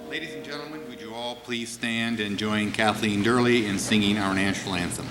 Ladies and gentlemen, would you all please stand and join Kathleen Durley in singing our national anthem.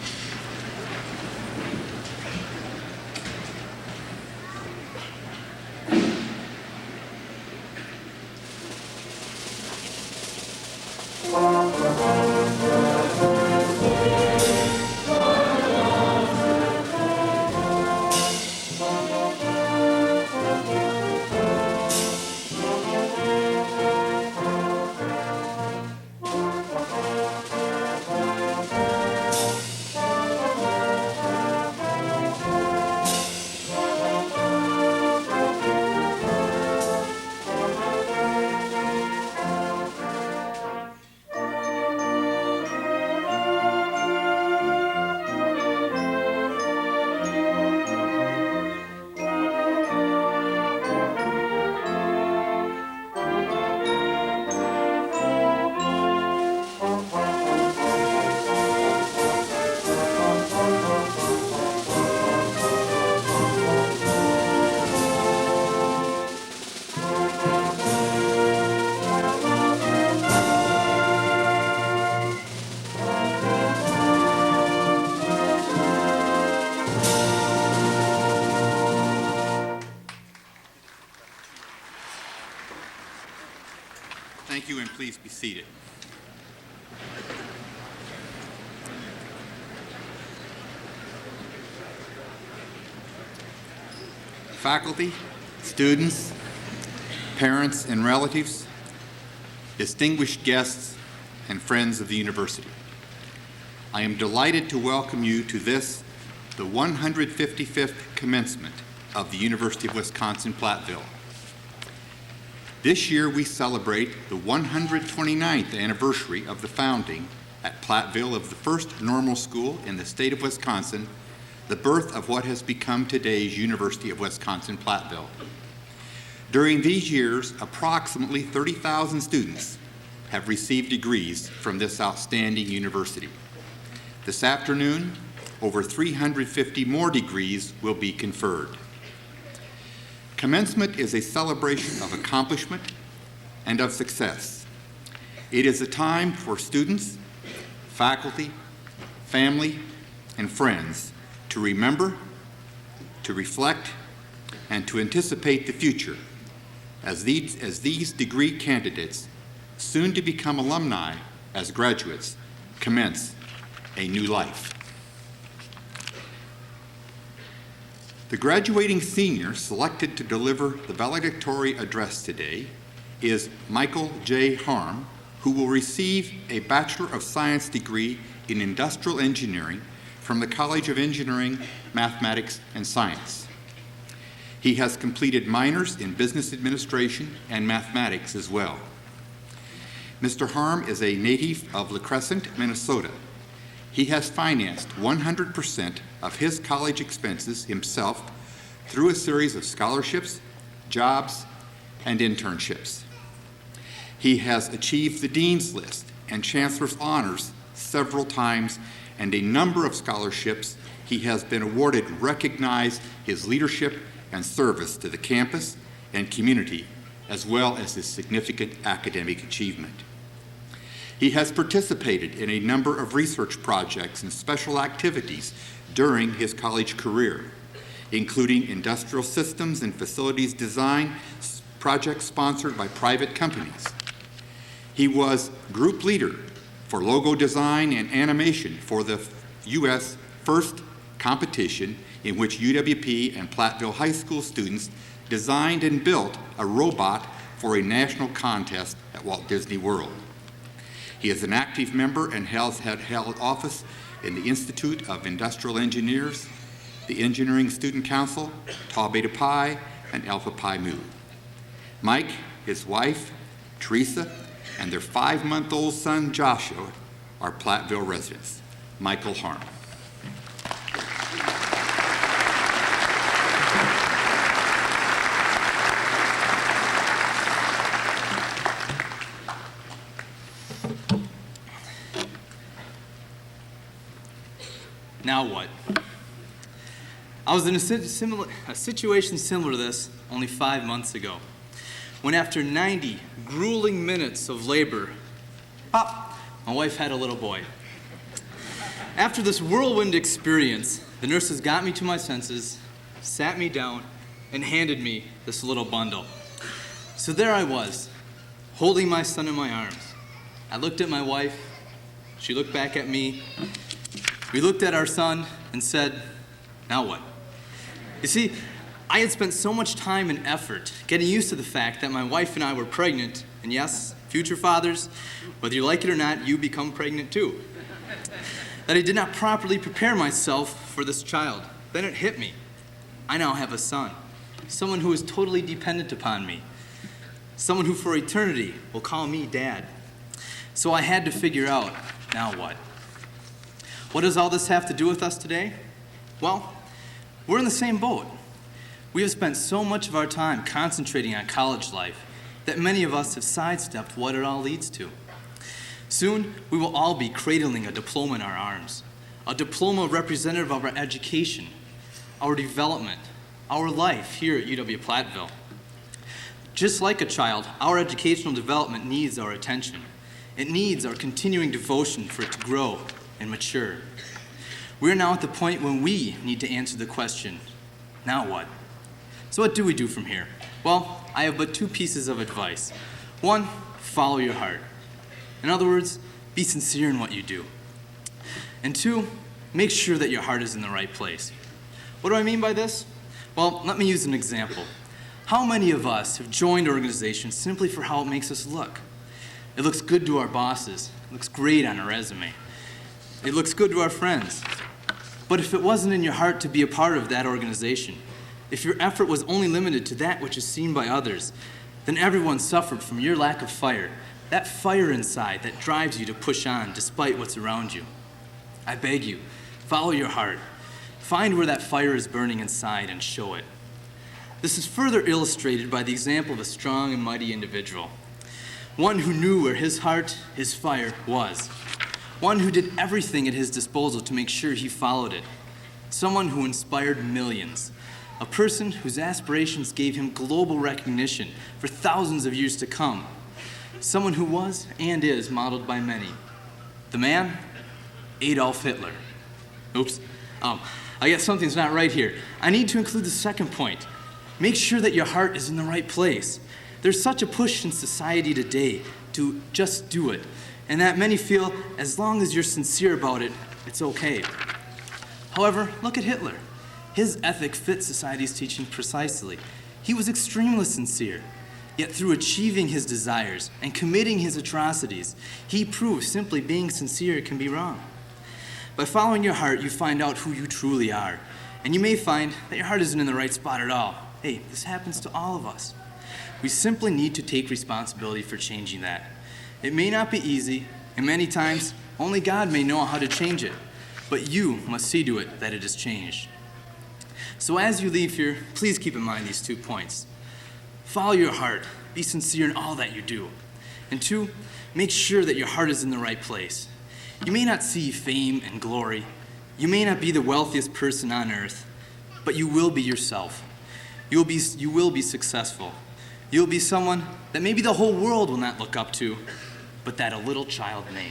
Thank you, and please be seated. Faculty, students, parents and relatives, distinguished guests, and friends of the university. I am delighted to welcome you to this, the 155th Commencement of the University of Wisconsin-Platteville. This year we celebrate the 129th anniversary of the founding at Platteville of the first normal school in the state of Wisconsin, the birth of what has become today's University of Wisconsin-Platteville. During these years, approximately 30,000 students have received degrees from this outstanding university. This afternoon, over 350 more degrees will be conferred. Commencement is a celebration of accomplishment and of success. It is a time for students, faculty, family, and friends to remember, to reflect, and to anticipate the future as these degree candidates, soon to become alumni as graduates, commence a new life. The graduating senior selected to deliver the valedictory address today is Michael J. Harm, who will receive a Bachelor of Science degree in Industrial Engineering from the College of Engineering, Mathematics, and Science. He has completed minors in Business Administration and Mathematics as well. Mr. Harm is a native of La Crescent, Minnesota. He has financed 100% of his college expenses himself through a series of scholarships, jobs, and internships. He has achieved the Dean's List and Chancellor's Honors several times, and a number of scholarships he has been awarded recognize his leadership and service to the campus and community, as well as his significant academic achievement. He has participated in a number of research projects and special activities during his college career, including industrial systems and facilities design projects sponsored by private companies. He was group leader for logo design and animation for the U.S. first competition in which UWP and Platteville High School students designed and built a robot for a national contest at Walt Disney World. He is an active member and has held office in the Institute of Industrial Engineers, the Engineering Student Council, Tau Beta Pi, and Alpha Pi Mu. Mike, his wife, Teresa, and their 5-month-old son, Joshua, are Platteville residents. Michael Harm. Now what? I was in a situation similar to this only 5 months ago, when after 90 grueling minutes of labor, pop, my wife had a little boy. After this whirlwind experience, the nurses got me to my senses, sat me down, and handed me this little bundle. So there I was, holding my son in my arms. I looked at my wife, she looked back at me. We looked at our son and said, now what? You see, I had spent so much time and effort getting used to the fact that my wife and I were pregnant, and yes, future fathers, whether you like it or not, you become pregnant too, that I did not properly prepare myself for this child. Then it hit me. I now have a son, someone who is totally dependent upon me, someone who for eternity will call me dad. So I had to figure out, now what? What does all this have to do with us today? Well, we're in the same boat. We have spent so much of our time concentrating on college life that many of us have sidestepped what it all leads to. Soon, we will all be cradling a diploma in our arms, a diploma representative of our education, our development, our life here at UW-Platteville. Just like a child, our educational development needs our attention. It needs our continuing devotion for it to grow and mature. We're now at the point when we need to answer the question, now what? So what do we do from here? Well, I have but two pieces of advice. One, follow your heart. In other words, be sincere in what you do. And 2, make sure that your heart is in the right place. What do I mean by this? Well, let me use an example. How many of us have joined organizations simply for how it makes us look? It looks good to our bosses. It looks great on a resume. It looks good to our friends. But if it wasn't in your heart to be a part of that organization, if your effort was only limited to that which is seen by others, then everyone suffered from your lack of fire, that fire inside that drives you to push on despite what's around you. I beg you, follow your heart. Find where that fire is burning inside and show it. This is further illustrated by the example of a strong and mighty individual. One who knew where his heart, his fire was. One who did everything at his disposal to make sure he followed it. Someone who inspired millions. A person whose aspirations gave him global recognition for thousands of years to come. Someone who was and is modeled by many. The man? Adolf Hitler. Oops. I guess something's not right here. I need to include the second point. Make sure that your heart is in the right place. There's such a push in society today to just do it, and that many feel as long as you're sincere about it, it's okay. However, look at Hitler. His ethic fit society's teaching precisely. He was extremely sincere, yet through achieving his desires and committing his atrocities, he proved simply being sincere can be wrong. By following your heart, you find out who you truly are, and you may find that your heart isn't in the right spot at all. Hey, this happens to all of us. We simply need to take responsibility for changing that. It may not be easy, and many times only God may know how to change it, but you must see to it that it is changed. So as you leave here, please keep in mind these 2 points. Follow your heart. Be sincere in all that you do. And 2, make sure that your heart is in the right place. You may not see fame and glory. You may not be the wealthiest person on earth, but you will be yourself. You will be successful. You'll be someone that maybe the whole world will not look up to, but that a little child may.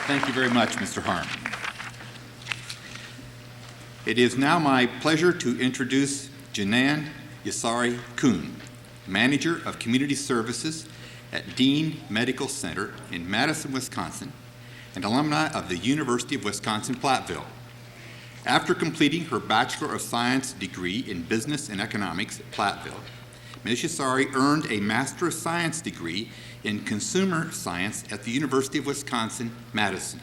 Thank you very much, Mr. Harm. It is now my pleasure to introduce Janan Yasari Kuhn, Manager of Community Services at Dean Medical Center in Madison, Wisconsin, and alumni of the University of Wisconsin-Platteville. After completing her Bachelor of Science degree in Business and Economics at Platteville, Ms. Yasari earned a Master of Science degree in Consumer Science at the University of Wisconsin-Madison.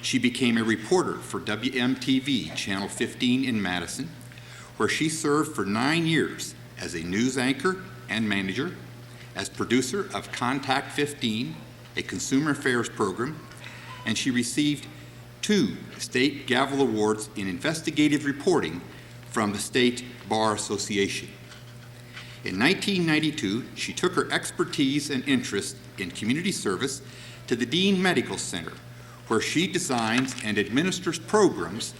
She became a reporter for WMTV Channel 15 in Madison, where she served for 9 years as a news anchor and manager, as producer of Contact 15, a consumer affairs program, and she received 2 state gavel awards in investigative reporting from the State Bar Association. In 1992, she took her expertise and interest in community service to the Dean Medical Center, where she designs and administers programs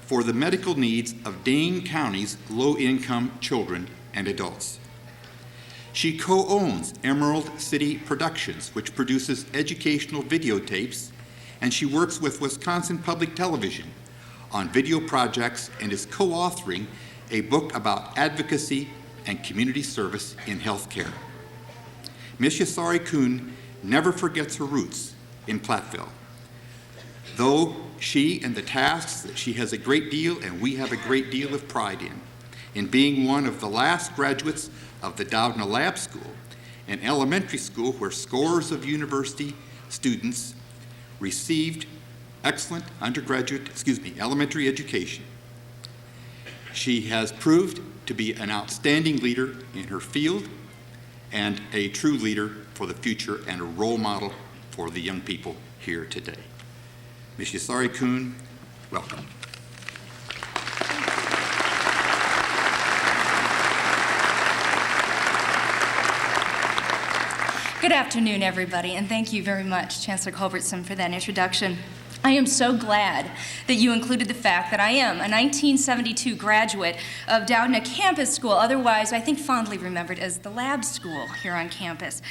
for the medical needs of Dane County's low-income children and adults. She co-owns Emerald City Productions, which produces educational videotapes, and she works with Wisconsin Public Television on video projects and is co-authoring a book about advocacy and community service in healthcare. Ms. Yasari Kuhn never forgets her roots in Platteville. Though she and the tasks that she has a great deal and we have a great deal of pride in being one of the last graduates of the Doudna Lab School, an elementary school where scores of university students received excellent elementary education. She has proved to be an outstanding leader in her field and a true leader for the future and a role model for the young people here today. Ms. Yasari Kuhn, welcome. Good afternoon, everybody, and thank you very much, Chancellor Culbertson, for that introduction. I am so glad that you included the fact that I am a 1972 graduate of Doudna Campus School, otherwise I think fondly remembered as the Lab School here on campus.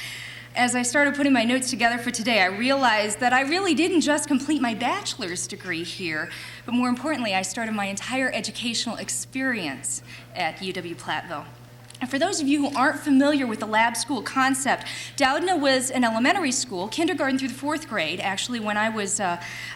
As I started putting my notes together for today, I realized that I really didn't just complete my bachelor's degree here, but more importantly, I started my entire educational experience at UW-Platteville. And for those of you who aren't familiar with the lab school concept, Doudna was an elementary school, kindergarten through the 4th grade, actually, when I was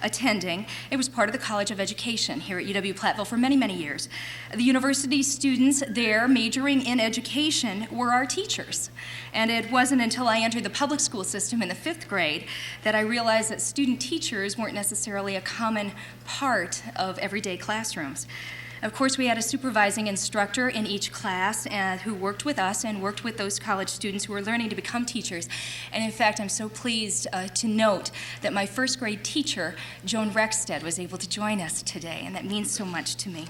attending. It was part of the College of Education here at UW-Platteville for many, many years. The university students there majoring in education were our teachers. And it wasn't until I entered the public school system in the 5th grade that I realized that student teachers weren't necessarily a common part of everyday classrooms. Of course, we had a supervising instructor in each class who worked with us and worked with those college students who were learning to become teachers. And in fact, I'm so pleased to note that my 1st grade teacher, Joan Rexted, was able to join us today, and that means so much to me.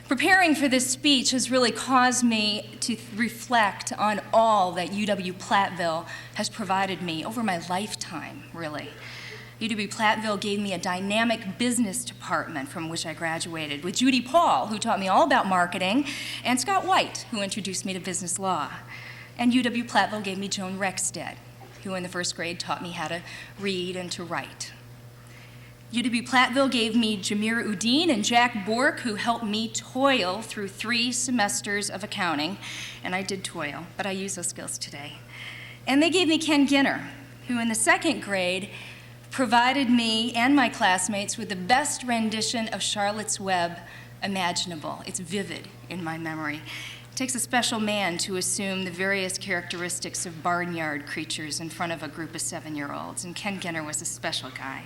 Preparing for this speech has really caused me to reflect on all that UW-Platteville has provided me over my lifetime, really. UW-Platteville gave me a dynamic business department from which I graduated, with Judy Paul, who taught me all about marketing, and Scott White, who introduced me to business law. And UW-Platteville gave me Joan Rexted, who in the 1st grade taught me how to read and to write. UW-Platteville gave me Jamir Udine and Jack Bork, who helped me toil through 3 semesters of accounting, and I did toil, but I use those skills today. And they gave me Ken Ginner, who in the 2nd grade provided me and my classmates with the best rendition of Charlotte's Web imaginable. It's vivid in my memory. It takes a special man to assume the various characteristics of barnyard creatures in front of a group of 7-year-olds, and Ken Ginner was a special guy.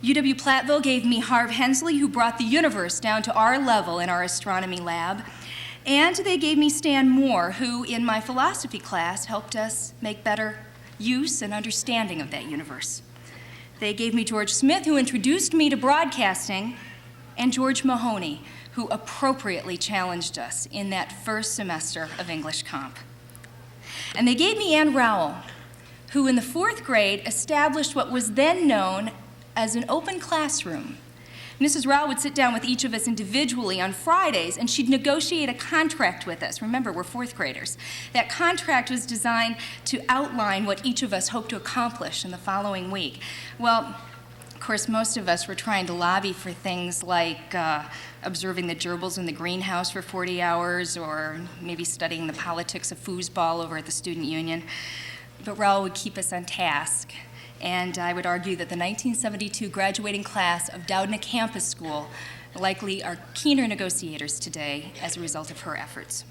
UW-Platteville gave me Harv Hensley, who brought the universe down to our level in our astronomy lab, and they gave me Stan Moore, who in my philosophy class helped us make better use and understanding of that universe. They gave me George Smith, who introduced me to broadcasting, and George Mahoney, who appropriately challenged us in that 1st semester of English Comp. And they gave me Ann Rowell, who in the 4th grade established what was then known as an open classroom. Mrs. Rowell would sit down with each of us individually on Fridays, and she'd negotiate a contract with us. Remember, we're 4th graders. That contract was designed to outline what each of us hoped to accomplish in the following week. Well, of course, most of us were trying to lobby for things like observing the gerbils in the greenhouse for 40 hours, or maybe studying the politics of foosball over at the student union. But Rowell would keep us on task. And I would argue that the 1972 graduating class of Doudna Campus School likely are keener negotiators today as a result of her efforts.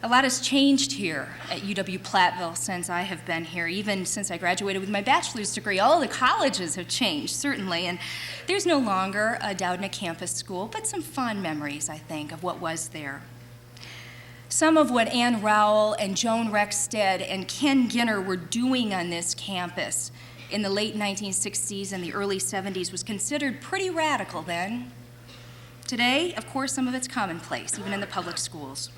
A lot has changed here at UW-Platteville since I have been here, even since I graduated with my bachelor's degree. All the colleges have changed, certainly, and there's no longer a Doudna Campus School, but some fond memories, I think, of what was there. Some of what Ann Rowell and Joan Rexted and Ken Ginner were doing on this campus in the late 1960s and the early 70s was considered pretty radical then. Today, of course, some of it's commonplace, even in the public schools.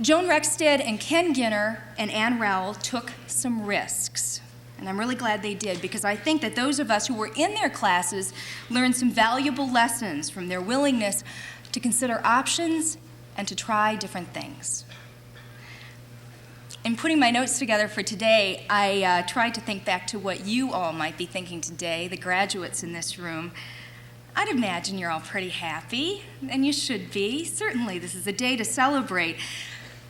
Joan Rexted and Ken Ginner and Ann Rowell took some risks, and I'm really glad they did, because I think that those of us who were in their classes learned some valuable lessons from their willingness to consider options and to try different things. In putting my notes together for today, I tried to think back to what you all might be thinking today, the graduates in this room. I'd imagine you're all pretty happy, and you should be. Certainly, this is a day to celebrate.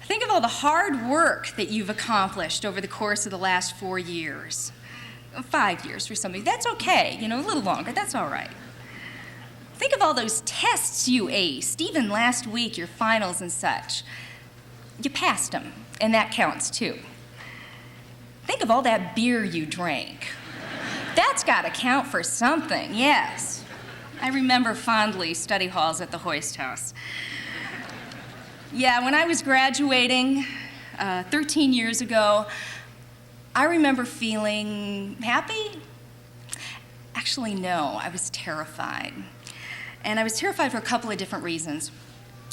Think of all the hard work that you've accomplished over the course of the last 4 years. 5 years for some of you. That's okay, a little longer, that's all right. Think of all those tests you aced, even last week, your finals and such. You passed them, and that counts too. Think of all that beer you drank. That's got to count for something, yes. I remember fondly study halls at the Hoist House. Yeah, when I was graduating 13 years ago, I remember feeling happy. Actually, no, I was terrified. And I was terrified for a couple of different reasons.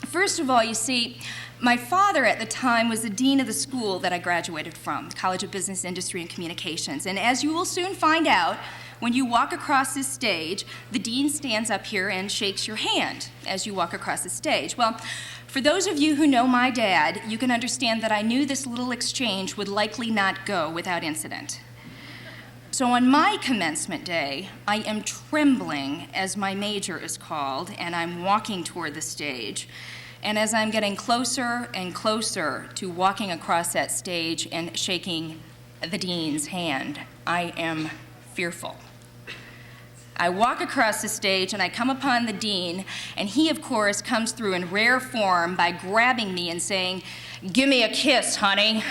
First of all, you see, my father at the time was the dean of the school that I graduated from, the College of Business, Industry, and Communications. And as you will soon find out, when you walk across this stage, the dean stands up here and shakes your hand as you walk across the stage. Well, for those of you who know my dad, you can understand that I knew this little exchange would likely not go without incident. So on my commencement day, I am trembling as my major is called, and I'm walking toward the stage. And as I'm getting closer and closer to walking across that stage and shaking the dean's hand, I am fearful. I walk across the stage and I come upon the dean, and he, of course, comes through in rare form by grabbing me and saying, "Give me a kiss, honey."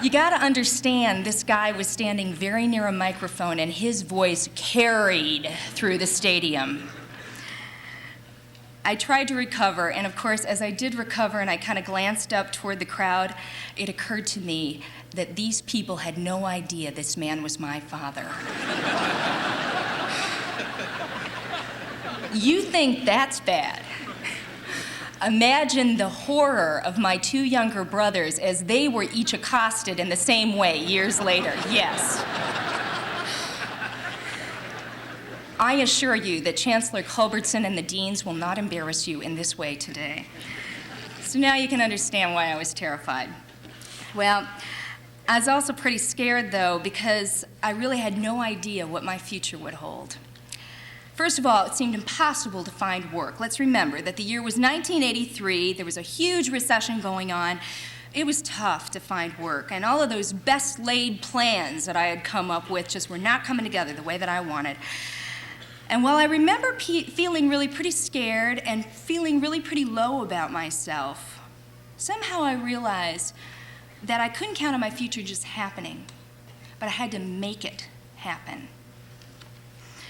You gotta understand, this guy was standing very near a microphone and his voice carried through the stadium. I tried to recover, and of course, as I did recover and I kind of glanced up toward the crowd, it occurred to me that these people had no idea this man was my father. You think that's bad? Imagine the horror of my two younger brothers as they were each accosted in the same way years later. Yes. I assure you that Chancellor Culbertson and the deans will not embarrass you in this way today. So now you can understand why I was terrified. Well, I was also pretty scared, though, because I really had no idea what my future would hold. First of all, it seemed impossible to find work. Let's remember that the year was 1983. There was a huge recession going on. It was tough to find work, and all of those best-laid plans that I had come up with just were not coming together the way that I wanted. And while I remember feeling really pretty scared and feeling really pretty low about myself, somehow I realized that I couldn't count on my future just happening, but I had to make it happen.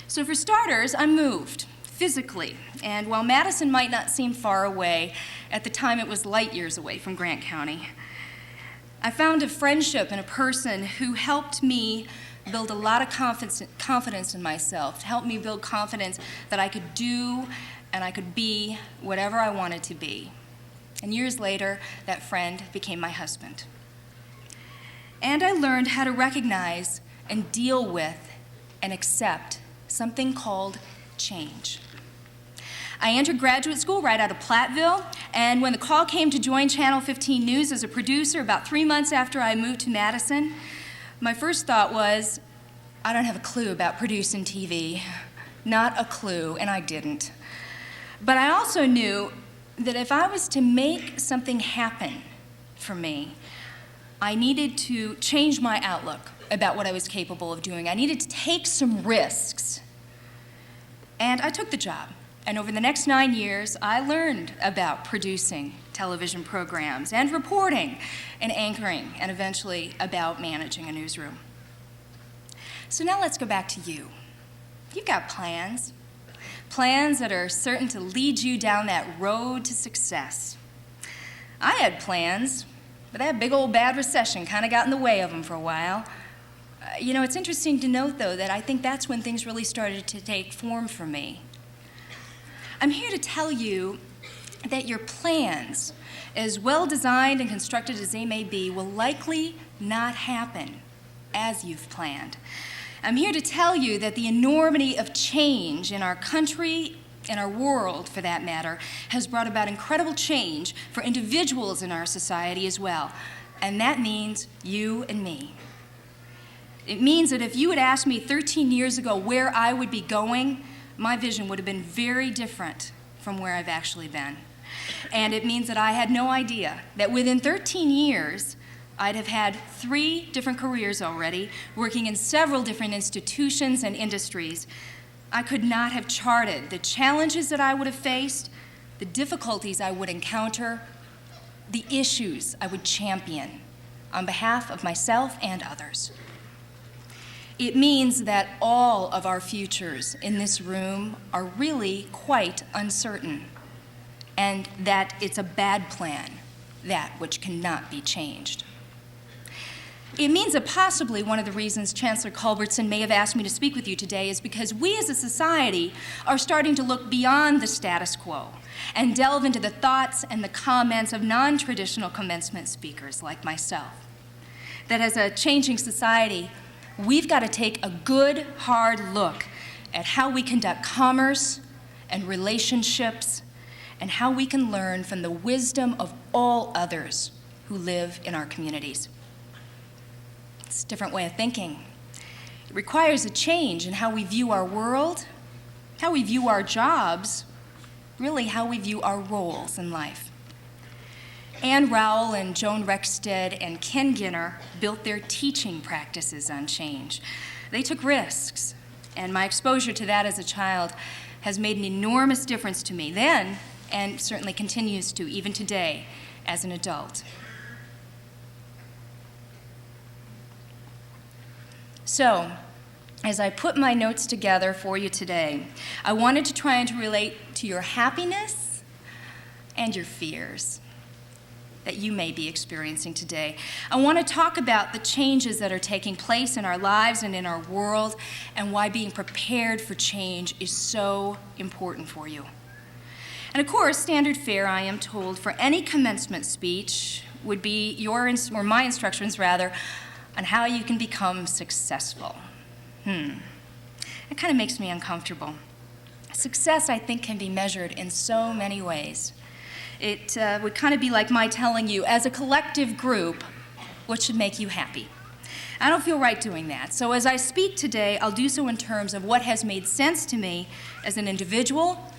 So for starters, I moved physically, and while Madison might not seem far away, at the time it was light years away from Grant County. I found a friendship in a person who helped me build a lot of confidence in myself, to help me build confidence that I could do and I could be whatever I wanted to be. And years later, that friend became my husband. And I learned how to recognize and deal with and accept something called change. I entered graduate school right out of Platteville, and when the call came to join Channel 15 News as a producer about 3 months after I moved to Madison, my first thought was, I don't have a clue about producing TV. Not a clue, and I didn't. But I also knew that if I was to make something happen for me, I needed to change my outlook about what I was capable of doing. I needed to take some risks. And I took the job. And over the next 9 years, I learned about producing television programs and reporting and anchoring, and eventually about managing a newsroom. So now let's go back to you. You've got plans. Plans that are certain to lead you down that road to success. I had plans, but that big old bad recession kind of got in the way of them for a while. You know, it's interesting to note, though, that I think that's when things really started to take form for me. I'm here to tell you that your plans, as well designed and constructed as they may be, will likely not happen as you've planned. I'm here to tell you that the enormity of change in our country, in our world for that matter, has brought about incredible change for individuals in our society as well. And that means you and me. It means that if you had asked me 13 years ago where I would be going, my vision would have been very different from where I've actually been. And it means that I had no idea that within 13 years, I'd have had 3 different careers already, working in several different institutions and industries. I could not have charted the challenges that I would have faced, the difficulties I would encounter, the issues I would champion on behalf of myself and others. It means that all of our futures in this room are really quite uncertain, and that it's a bad plan, that which cannot be changed. It means that possibly one of the reasons Chancellor Culbertson may have asked me to speak with you today is because we as a society are starting to look beyond the status quo and delve into the thoughts and the comments of non-traditional commencement speakers like myself. That as a changing society, we've got to take a good, hard look at how we conduct commerce and relationships and how we can learn from the wisdom of all others who live in our communities. It's a different way of thinking. It requires a change in how we view our world, how we view our jobs, really how we view our roles in life. Ann Rowell and Joan Rexted and Ken Ginner built their teaching practices on change. They took risks, and my exposure to that as a child has made an enormous difference to me then, and certainly continues to even today as an adult. So, as I put my notes together for you today, I wanted to try and to relate to your happiness and your fears that you may be experiencing today. I want to talk about the changes that are taking place in our lives and in our world, and why being prepared for change is so important for you. And of course, standard fare, I am told, for any commencement speech would be or my instructions rather, on how you can become successful. It kind of makes me uncomfortable. Success, I think, can be measured in so many ways. It would kind of be like my telling you, as a collective group, what should make you happy. I don't feel right doing that. So as I speak today, I'll do so in terms of what has made sense to me as an individual,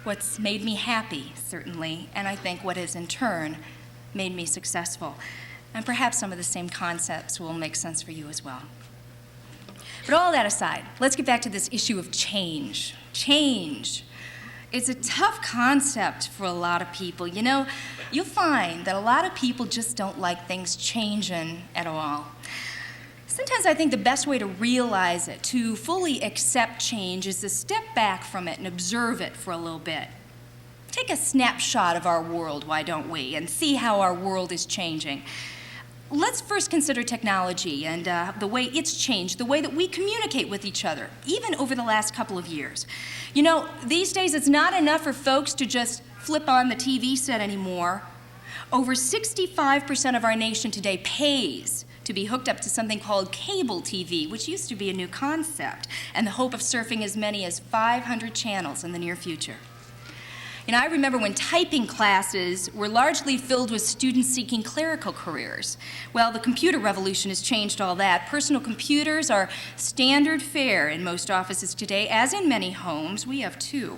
what's made me happy, certainly, and I think what has in turn made me successful. And perhaps some of the same concepts will make sense for you as well. But all that aside, let's get back to this issue of change. Change. It's a tough concept for a lot of people. You know, you'll find that a lot of people just don't like things changing at all. Sometimes I think the best way to realize it, to fully accept change, is to step back from it and observe it for a little bit. Take a snapshot of our world, why don't we, and see how our world is changing. Let's first consider technology and the way it's changed, the way that we communicate with each other, even over the last couple of years. You know, these days it's not enough for folks to just flip on the TV set anymore. Over 65% of our nation today pays to be hooked up to something called cable TV, which used to be a new concept, and the hope of surfing as many as 500 channels in the near future. And I remember when typing classes were largely filled with students seeking clerical careers. Well, the computer revolution has changed all that. Personal computers are standard fare in most offices today, as in many homes. We have two.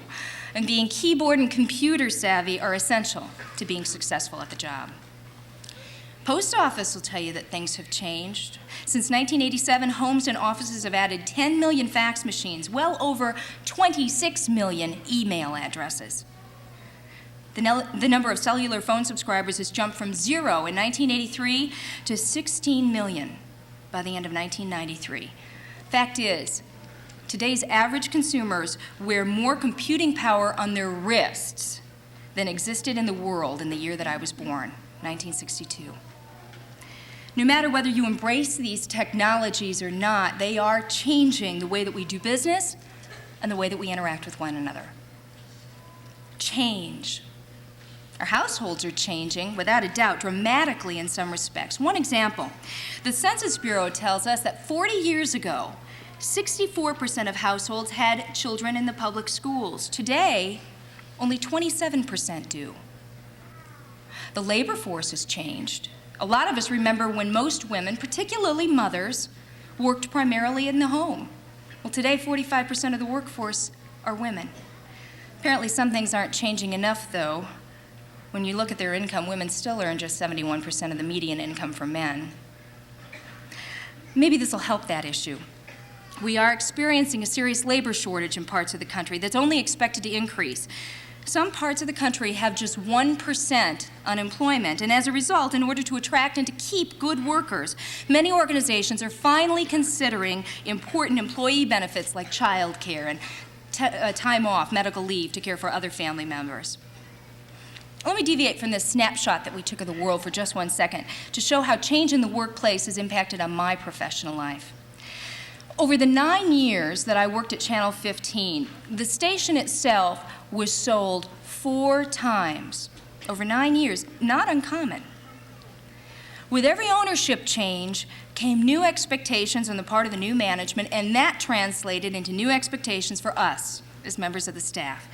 And being keyboard and computer savvy are essential to being successful at the job. Post office will tell you that things have changed. Since 1987, homes and offices have added 10 million fax machines, well over 26 million email addresses. The number of cellular phone subscribers has jumped from 0 in 1983 to 16 million by the end of 1993. Fact is, today's average consumers wear more computing power on their wrists than existed in the world in the year that I was born, 1962. No matter whether you embrace these technologies or not, they are changing the way that we do business and the way that we interact with one another. Change. Our households are changing, without a doubt, dramatically in some respects. One example, the Census Bureau tells us that 40 years ago, 64% of households had children in the public schools. Today, only 27% do. The labor force has changed. A lot of us remember when most women, particularly mothers, worked primarily in the home. Well, today, 45% of the workforce are women. Apparently, some things aren't changing enough, though. When you look at their income, women still earn just 71% of the median income for men. Maybe this will help that issue. We are experiencing a serious labor shortage in parts of the country that's only expected to increase. Some parts of the country have just 1% unemployment, and as a result, in order to attract and to keep good workers, many organizations are finally considering important employee benefits like child care and time off, medical leave to care for other family members. Let me deviate from this snapshot that we took of the world for just 1 second to show how change in the workplace has impacted on my professional life. Over the 9 years that I worked at Channel 15, the station itself was sold 4 times. Over 9 years, not uncommon. With every ownership change came new expectations on the part of the new management, and that translated into new expectations for us as members of the staff.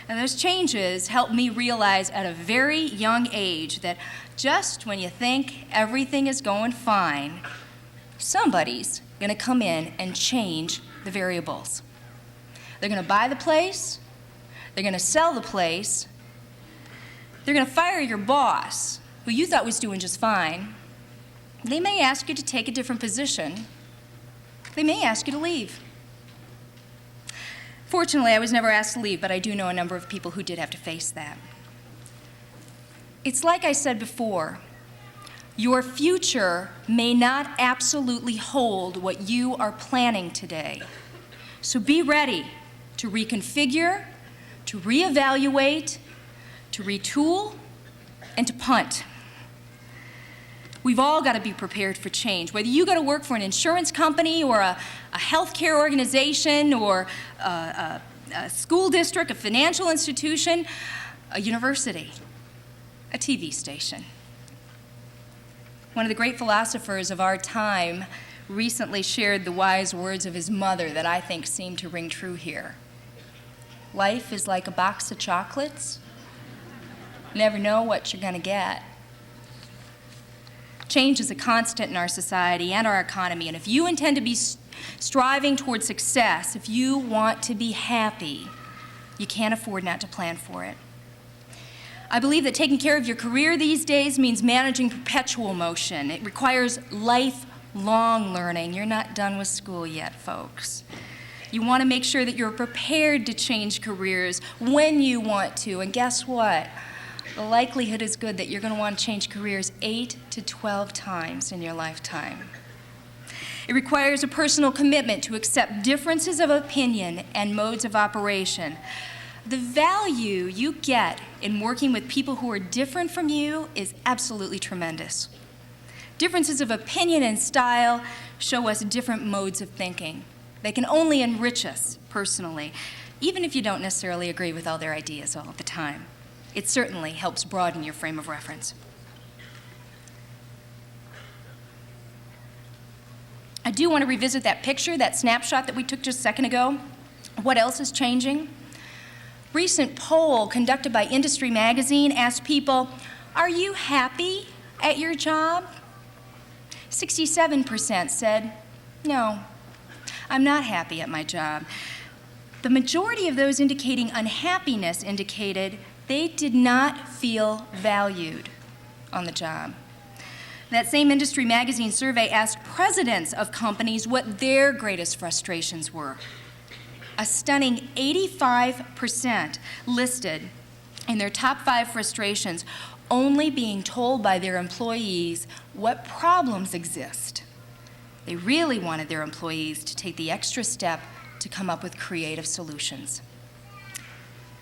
And those changes helped me realize at a very young age that just when you think everything is going fine, somebody's going to come in and change the variables. They're going to buy the place, they're going to sell the place, they're going to fire your boss, who you thought was doing just fine. They may ask you to take a different position. They may ask you to leave. Fortunately, I was never asked to leave, but I do know a number of people who did have to face that. It's like I said before, your future may not absolutely hold what you are planning today. So be ready to reconfigure, to reevaluate, to retool, and to punt. We've all got to be prepared for change. Whether you go to work for an insurance company or a healthcare organization or a school district, a financial institution, a university, a TV station. One of the great philosophers of our time recently shared the wise words of his mother that I think seem to ring true here. Life is like a box of chocolates. You never know what you're going to get. Change is a constant in our society and our economy, and if you intend to be striving toward success, if you want to be happy, you can't afford not to plan for it. I believe that taking care of your career these days means managing perpetual motion. It requires lifelong learning. You're not done with school yet, folks. You want to make sure that you're prepared to change careers when you want to, and guess what? The likelihood is good that you're going to want to change careers 8 to 12 times in your lifetime. It requires a personal commitment to accept differences of opinion and modes of operation. The value you get in working with people who are different from you is absolutely tremendous. Differences of opinion and style show us different modes of thinking. They can only enrich us personally, even if you don't necessarily agree with all their ideas all the time. It certainly helps broaden your frame of reference. I do want to revisit that picture, that snapshot that we took just a second ago. What else is changing? Recent poll conducted by Industry Magazine asked people, are you happy at your job? 67% said, no, I'm not happy at my job. The majority of those indicating unhappiness indicated they did not feel valued on the job. That same Industry Magazine survey asked presidents of companies what their greatest frustrations were. A stunning 85% listed in their top 5 frustrations only being told by their employees what problems exist. They really wanted their employees to take the extra step to come up with creative solutions.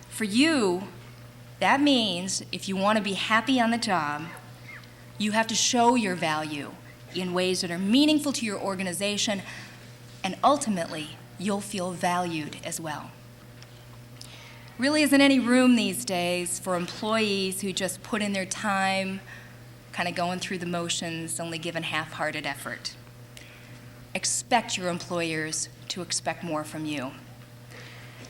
For you, that means if you want to be happy on the job, you have to show your value in ways that are meaningful to your organization, and ultimately, you'll feel valued as well. Really isn't any room these days for employees who just put in their time, kind of going through the motions, only given half-hearted effort. Expect your employers to expect more from you.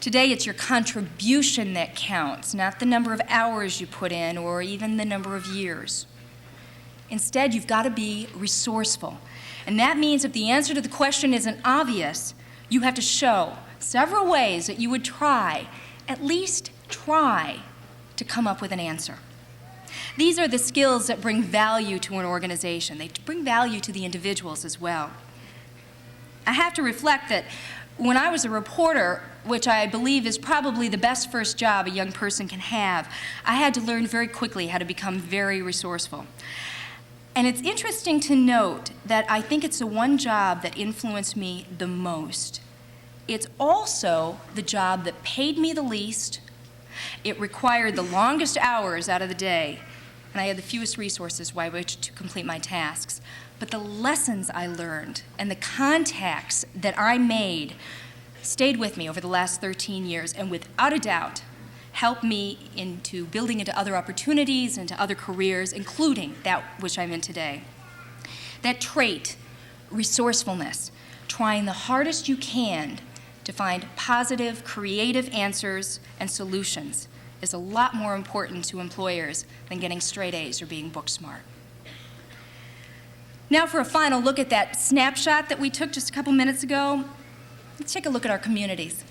Today, it's your contribution that counts, not the number of hours you put in or even the number of years. Instead, you've got to be resourceful. And that means if the answer to the question isn't obvious, you have to show several ways that you would try, at least try, to come up with an answer. These are the skills that bring value to an organization. They bring value to the individuals as well. I have to reflect that when I was a reporter, which I believe is probably the best first job a young person can have, I had to learn very quickly how to become very resourceful. And it's interesting to note that I think it's the one job that influenced me the most. It's also the job that paid me the least, It required the longest hours out of the day, and I had the fewest resources by which to complete my tasks. But the lessons I learned and the contacts that I made stayed with me over the last 13 years, and without a doubt, helped me into building into other opportunities, into other careers, including that which I'm in today. That trait, resourcefulness, trying the hardest you can to find positive, creative answers and solutions, is a lot more important to employers than getting straight A's or being book smart. Now for a final look at that snapshot that we took just a couple minutes ago, let's take a look at our communities.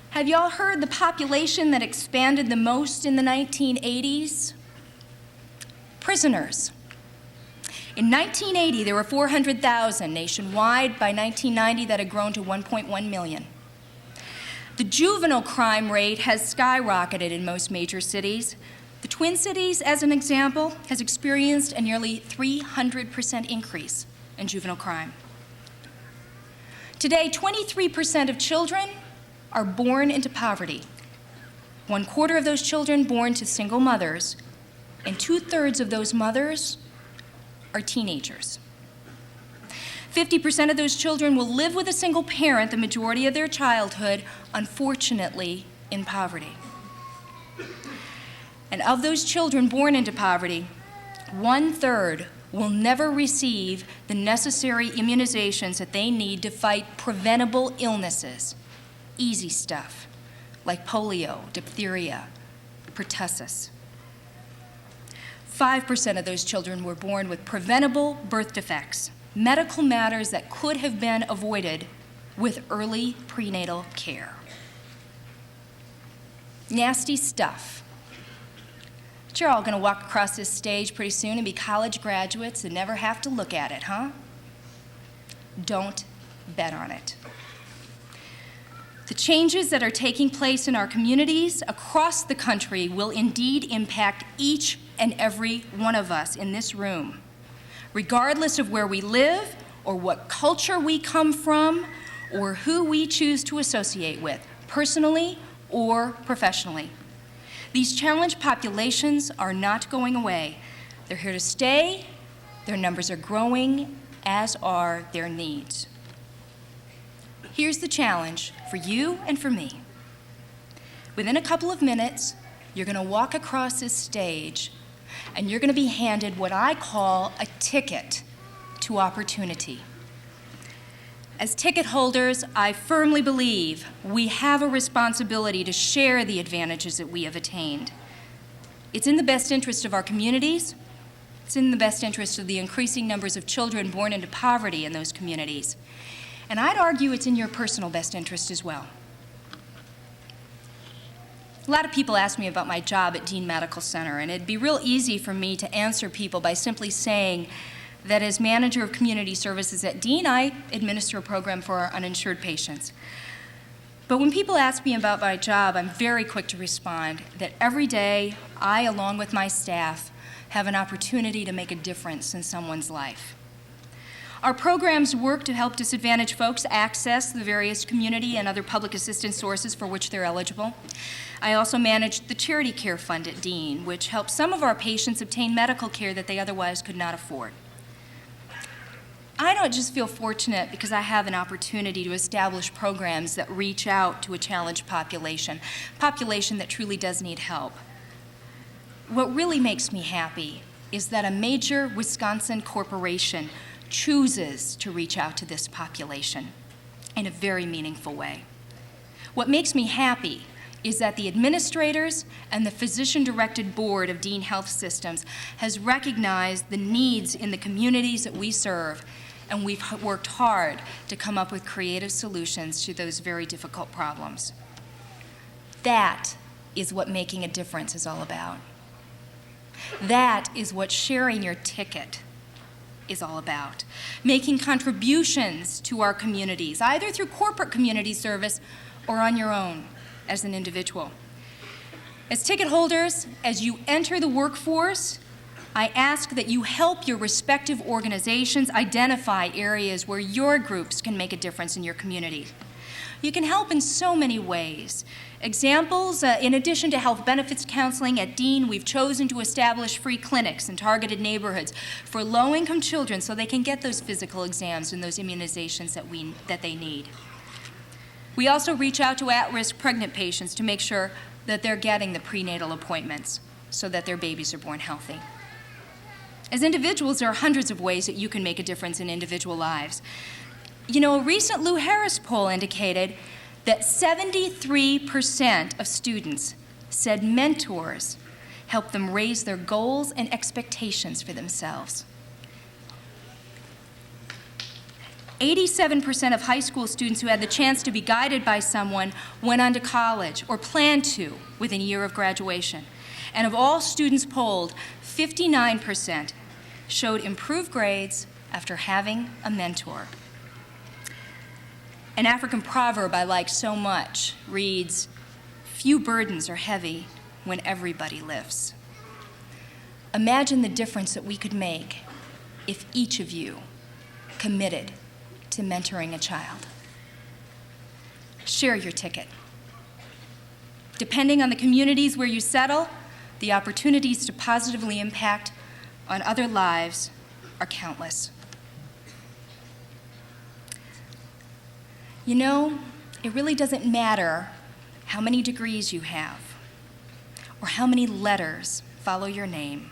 Have y'all heard the population that expanded the most in the 1980s? Prisoners. In 1980, there were 400,000 nationwide. By 1990, that had grown to 1.1 million. The juvenile crime rate has skyrocketed in most major cities. The Twin Cities, as an example, has experienced a nearly 300% increase in juvenile crime. Today, 23% of children are born into poverty. 1/4 of those children born to single mothers, and 2/3 of those mothers are teenagers. 50% of those children will live with a single parent the majority of their childhood, unfortunately, in poverty. And of those children born into poverty, 1/3 will never receive the necessary immunizations that they need to fight preventable illnesses, easy stuff, like polio, diphtheria, pertussis. 5% of those children were born with preventable birth defects, medical matters that could have been avoided with early prenatal care. Nasty stuff. But you're all going to walk across this stage pretty soon and be college graduates and never have to look at it, huh? Don't bet on it. The changes that are taking place in our communities across the country will indeed impact each and every one of us in this room, regardless of where we live or what culture we come from or who we choose to associate with, personally or professionally. These challenged populations are not going away. They're here to stay. Their numbers are growing, as are their needs. Here's the challenge for you and for me. Within a couple of minutes, you're going to walk across this stage and you're going to be handed what I call a ticket to opportunity. As ticket holders, I firmly believe we have a responsibility to share the advantages that we have attained. It's in the best interest of our communities. It's in the best interest of the increasing numbers of children born into poverty in those communities. And I'd argue it's in your personal best interest as well. A lot of people ask me about my job at Dean Medical Center, and it'd be real easy for me to answer people by simply saying that as manager of community services at Dean, I administer a program for our uninsured patients. But when people ask me about my job, I'm very quick to respond that every day, I, along with my staff, have an opportunity to make a difference in someone's life. Our programs work to help disadvantaged folks access the various community and other public assistance sources for which they're eligible. I also manage the Charity Care Fund at Dean, which helps some of our patients obtain medical care that they otherwise could not afford. I don't just feel fortunate because I have an opportunity to establish programs that reach out to a challenged population that truly does need help. What really makes me happy is that a major Wisconsin corporation chooses to reach out to this population in a very meaningful way. What makes me happy is that the administrators and the physician-directed board of Dean Health Systems has recognized the needs in the communities that we serve, and we've worked hard to come up with creative solutions to those very difficult problems. That is what making a difference is all about. That is what sharing your ticket is all about. Making contributions to our communities, either through corporate community service or on your own as an individual. As ticket holders, as you enter the workforce, I ask that you help your respective organizations identify areas where your groups can make a difference in your community. You can help in so many ways. Examples, in addition to health benefits counseling at Dean, we've chosen to establish free clinics in targeted neighborhoods for low-income children so they can get those physical exams and those immunizations that they need. We also reach out to at-risk pregnant patients to make sure that they're getting the prenatal appointments so that their babies are born healthy. As individuals, there are hundreds of ways that you can make a difference in individual lives. You know, a recent Lou Harris poll indicated that 73% of students said mentors help them raise their goals and expectations for themselves. 87% of high school students who had the chance to be guided by someone went on to college or planned to within a year of graduation. And of all students polled, 59% showed improved grades after having a mentor. An African proverb I like so much reads, "Few burdens are heavy when everybody lifts." Imagine the difference that we could make if each of you committed to mentoring a child. Share your ticket. Depending on the communities where you settle, the opportunities to positively impact on other lives are countless. You know, it really doesn't matter how many degrees you have or how many letters follow your name.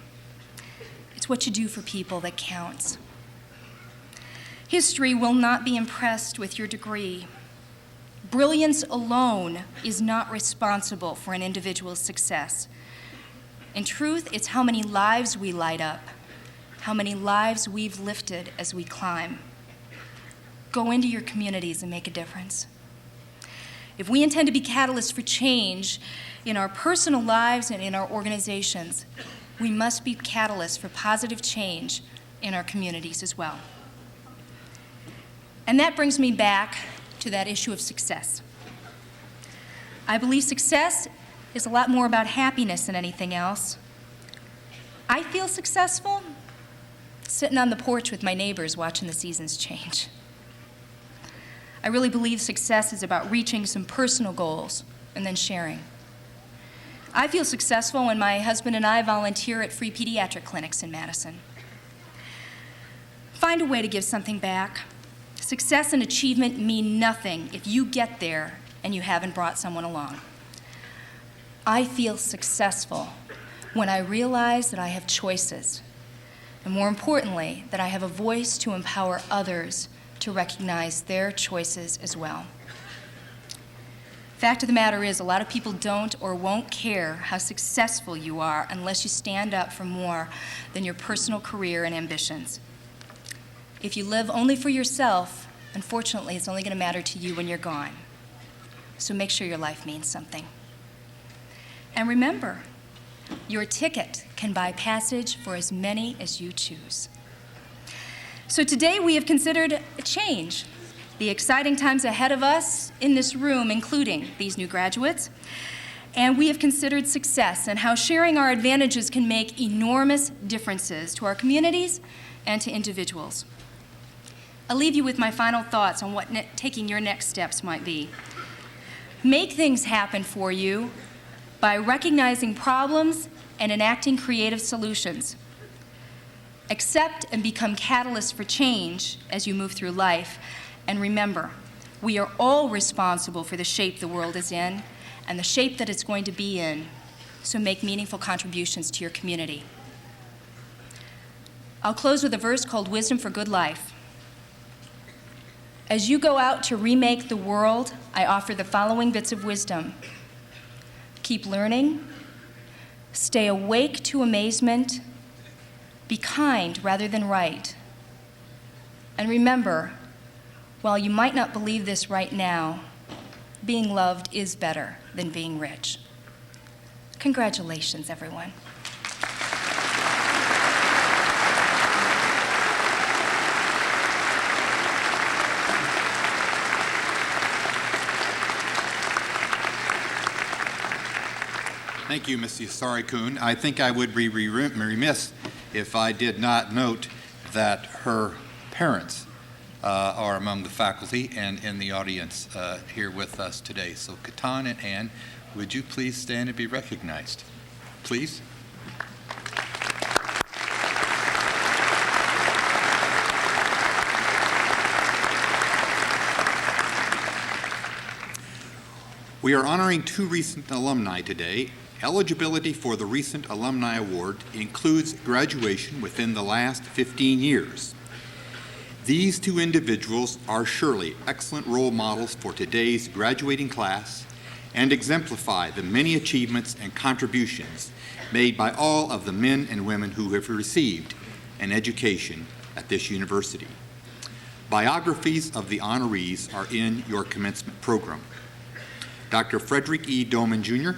It's what you do for people that counts. History will not be impressed with your degree. Brilliance alone is not responsible for an individual's success. In truth, it's how many lives we light up, how many lives we've lifted as we climb. Go into your communities and make a difference. If we intend to be catalysts for change in our personal lives and in our organizations, we must be catalysts for positive change in our communities as well. And that brings me back to that issue of success. I believe success is a lot more about happiness than anything else. I feel successful sitting on the porch with my neighbors watching the seasons change. I really believe success is about reaching some personal goals and then sharing. I feel successful when my husband and I volunteer at free pediatric clinics in Madison. Find a way to give something back. Success and achievement mean nothing if you get there and you haven't brought someone along. I feel successful when I realize that I have choices, and more importantly, that I have a voice to empower others to recognize their choices as well. Fact of the matter is, a lot of people don't or won't care how successful you are unless you stand up for more than your personal career and ambitions. If you live only for yourself, unfortunately, it's only going to matter to you when you're gone. So make sure your life means something. And remember, your ticket can buy passage for as many as you choose. So today we have considered a change, the exciting times ahead of us in this room, including these new graduates, and we have considered success and how sharing our advantages can make enormous differences to our communities and to individuals. I'll leave you with my final thoughts on what taking your next steps might be. Make things happen for you by recognizing problems and enacting creative solutions. Accept and become catalysts for change as you move through life. And remember, we are all responsible for the shape the world is in and the shape that it's going to be in, so make meaningful contributions to your community. I'll close with a verse called Wisdom for Good Life. As you go out to remake the world, I offer the following bits of wisdom. Keep learning, stay awake to amazement, be kind rather than right. And remember, while you might not believe this right now, being loved is better than being rich. Congratulations, everyone. Thank you, Ms. Yasari-kun. I think I would be remiss if I did not note that her parents are among the faculty and in the audience here with us today. So Katan and Ann, would you please stand and be recognized? Please. We are honoring two recent alumni today. Eligibility for the recent Alumni Award includes graduation within the last 15 years. These two individuals are surely excellent role models for today's graduating class and exemplify the many achievements and contributions made by all of the men and women who have received an education at this university. Biographies of the honorees are in your commencement program. Dr. Frederick E. Doman, Jr.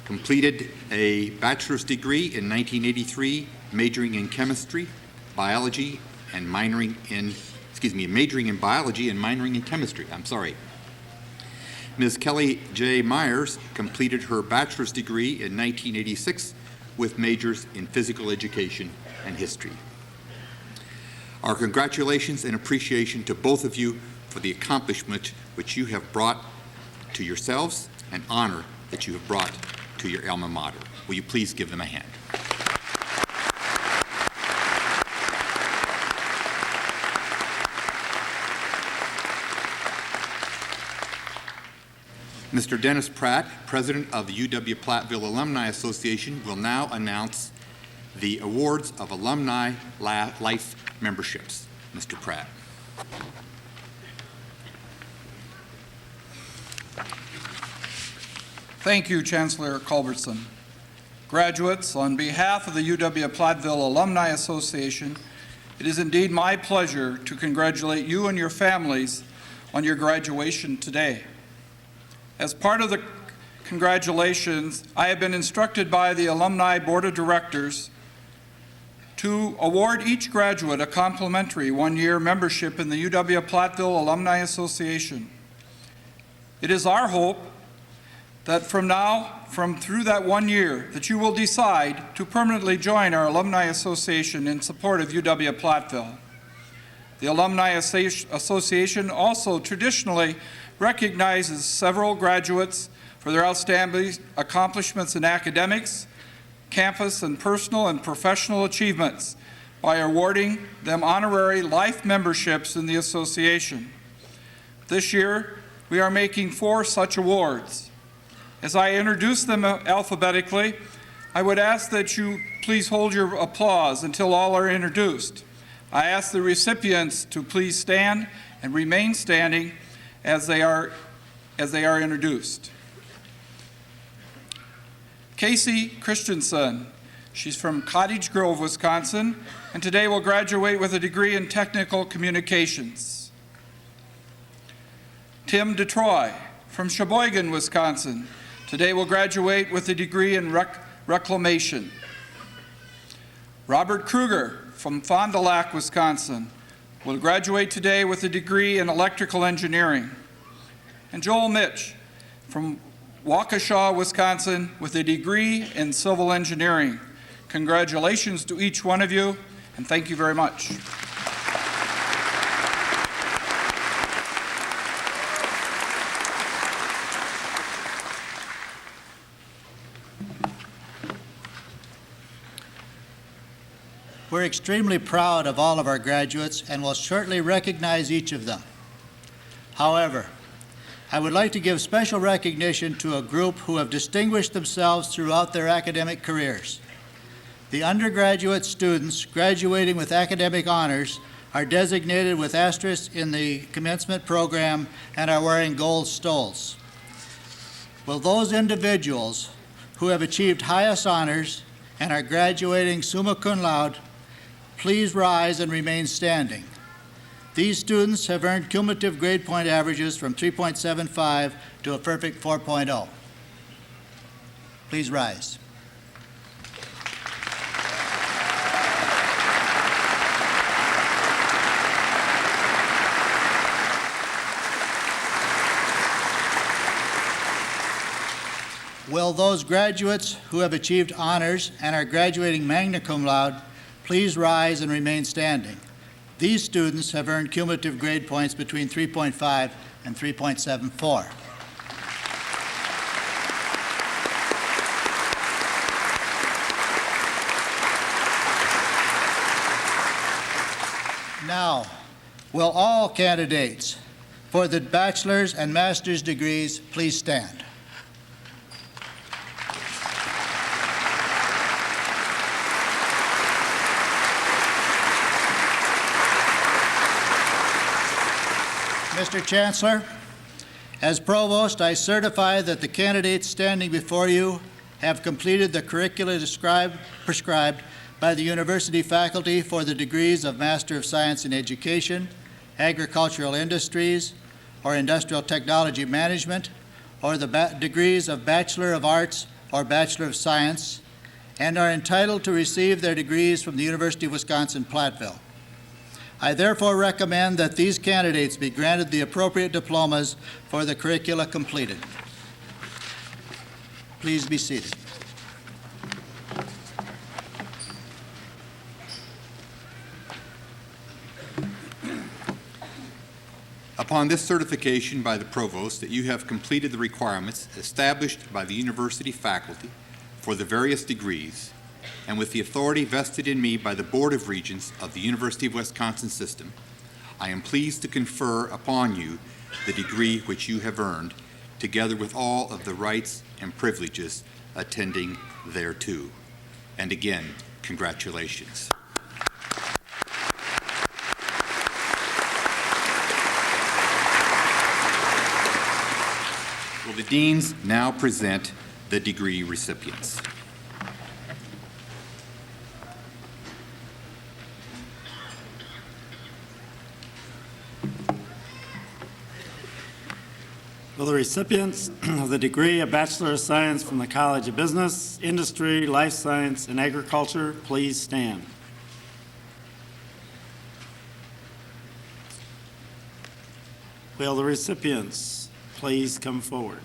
completed a bachelor's degree in 1983, majoring in chemistry, biology, and majoring in biology and minoring in chemistry. Ms. Kelly J. Myers completed her bachelor's degree in 1986 with majors in physical education and history. Our congratulations and appreciation to both of you for the accomplishment which you have brought to yourselves and honor that you have brought to your alma mater. Will you please give them a hand? Mr. Dennis Pratt, President of the UW-Platteville Alumni Association, will now announce the awards of alumni life memberships. Mr. Pratt. Thank you, Chancellor Culbertson. Graduates, on behalf of the UW-Platteville Alumni Association, it is indeed my pleasure to congratulate you and your families on your graduation today. As part of the congratulations, I have been instructed by the Alumni Board of Directors to award each graduate a complimentary one-year membership in the UW-Platteville Alumni Association. It is our hope that through that 1 year, that you will decide to permanently join our Alumni Association in support of UW-Platteville. The Alumni Association also traditionally recognizes several graduates for their outstanding accomplishments in academics, campus, and personal and professional achievements by awarding them honorary life memberships in the association. This year, we are making 4 such awards. As I introduce them alphabetically, I would ask that you please hold your applause until all are introduced. I ask the recipients to please stand and remain standing as they are introduced. Casey Christensen, she's from Cottage Grove, Wisconsin, and today will graduate with a degree in technical communications. Tim DeTroy from Sheboygan, Wisconsin, today will graduate with a degree in reclamation. Robert Kruger from Fond du Lac, Wisconsin, will graduate today with a degree in electrical engineering. And Joel Mitch from Waukesha, Wisconsin, with a degree in civil engineering. Congratulations to each one of you, and thank you very much. We're extremely proud of all of our graduates and will shortly recognize each of them. However, I would like to give special recognition to a group who have distinguished themselves throughout their academic careers. The undergraduate students graduating with academic honors are designated with asterisks in the commencement program and are wearing gold stoles. Will those individuals who have achieved highest honors and are graduating summa cum laude please rise and remain standing? These students have earned cumulative grade point averages from 3.75 to a perfect 4.0. Please rise. Will those graduates who have achieved honors and are graduating magna cum laude please rise and remain standing? These students have earned cumulative grade points between 3.5 and 3.74. Now, will all candidates for the bachelor's and master's degrees please stand? Mr. Chancellor, as provost, I certify that the candidates standing before you have completed the curricula prescribed by the university faculty for the degrees of Master of Science in Education, Agricultural Industries, or Industrial Technology Management, or the degrees of Bachelor of Arts or Bachelor of Science, and are entitled to receive their degrees from the University of Wisconsin-Platteville. I therefore recommend that these candidates be granted the appropriate diplomas for the curricula completed. Please be seated. Upon this certification by the provost that you have completed the requirements established by the university faculty for the various degrees, and with the authority vested in me by the Board of Regents of the University of Wisconsin System, I am pleased to confer upon you the degree which you have earned, together with all of the rights and privileges attending thereto. And again, congratulations. Will the deans now present the degree recipients? Will the recipients of the degree of Bachelor of Science from the College of Business, Industry, Life Science, and Agriculture please stand? Will the recipients please come forward?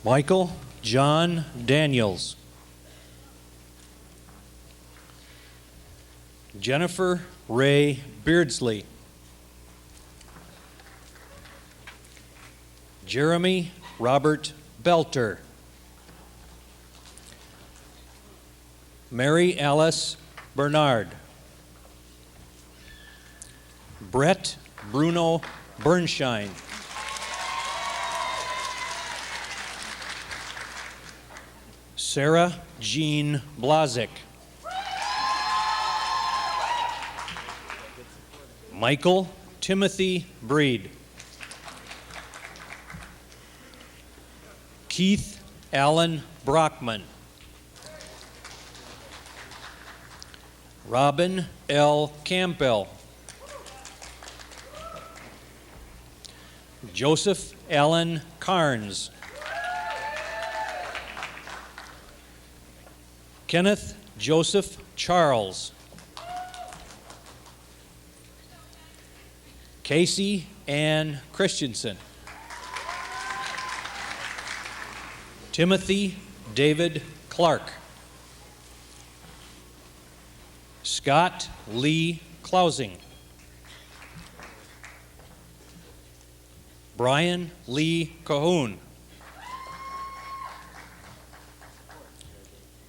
Michael John Daniels. Jennifer Ray Beardsley. Jeremy Robert Belter. Mary Alice Bernard. Brett Bruno Bernschein. Sarah Jean Blazik. Michael Timothy Breed. Keith Allen Brockman. Robin L. Campbell. Joseph Allen Carnes. Kenneth Joseph Charles. Casey Ann Christensen. Timothy David Clark. Scott Lee Klausing. Brian Lee Cahoon.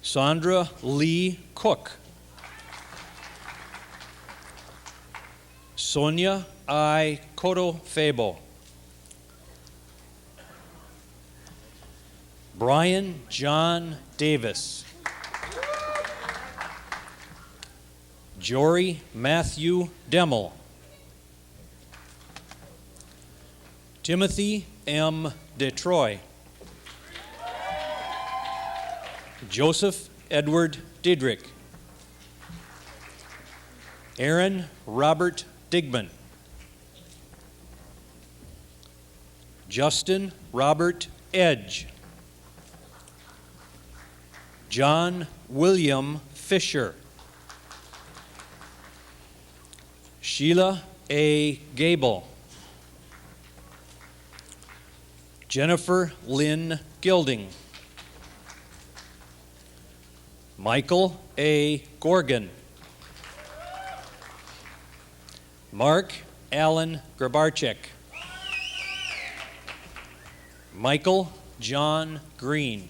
Sandra Lee Cook. Sonia I. Cotto-Fabo. Brian John Davis. Jory Matthew Demmel. Timothy M. DeTroy. Joseph Edward Diedrich. Aaron Robert Digman. Justin Robert Edge. John William Fisher. Sheila A. Gable. Jennifer Lynn Gilding. Michael A. Gorgon. Mark Allen Grabarczyk. Michael John Green.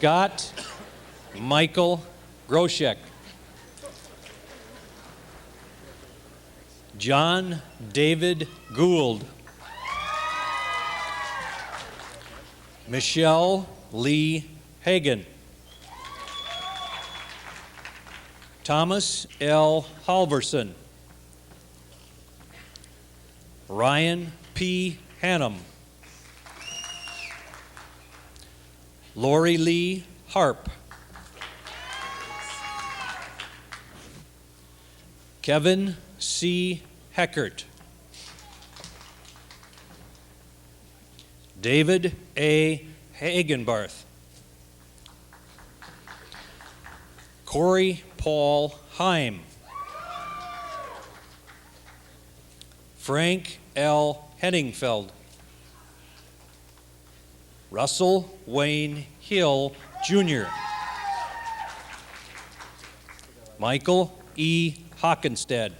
Scott Michael Groshek. John David Gould. Michelle Lee Hagan. Thomas L. Halverson. Ryan P. Hannum. Lori Lee Harp. Kevin C. Heckert. David A. Hagenbarth. Corey Paul Heim. Frank L. Henningfeld. Russell Wayne Hill, Jr. Michael E. Hockenstead.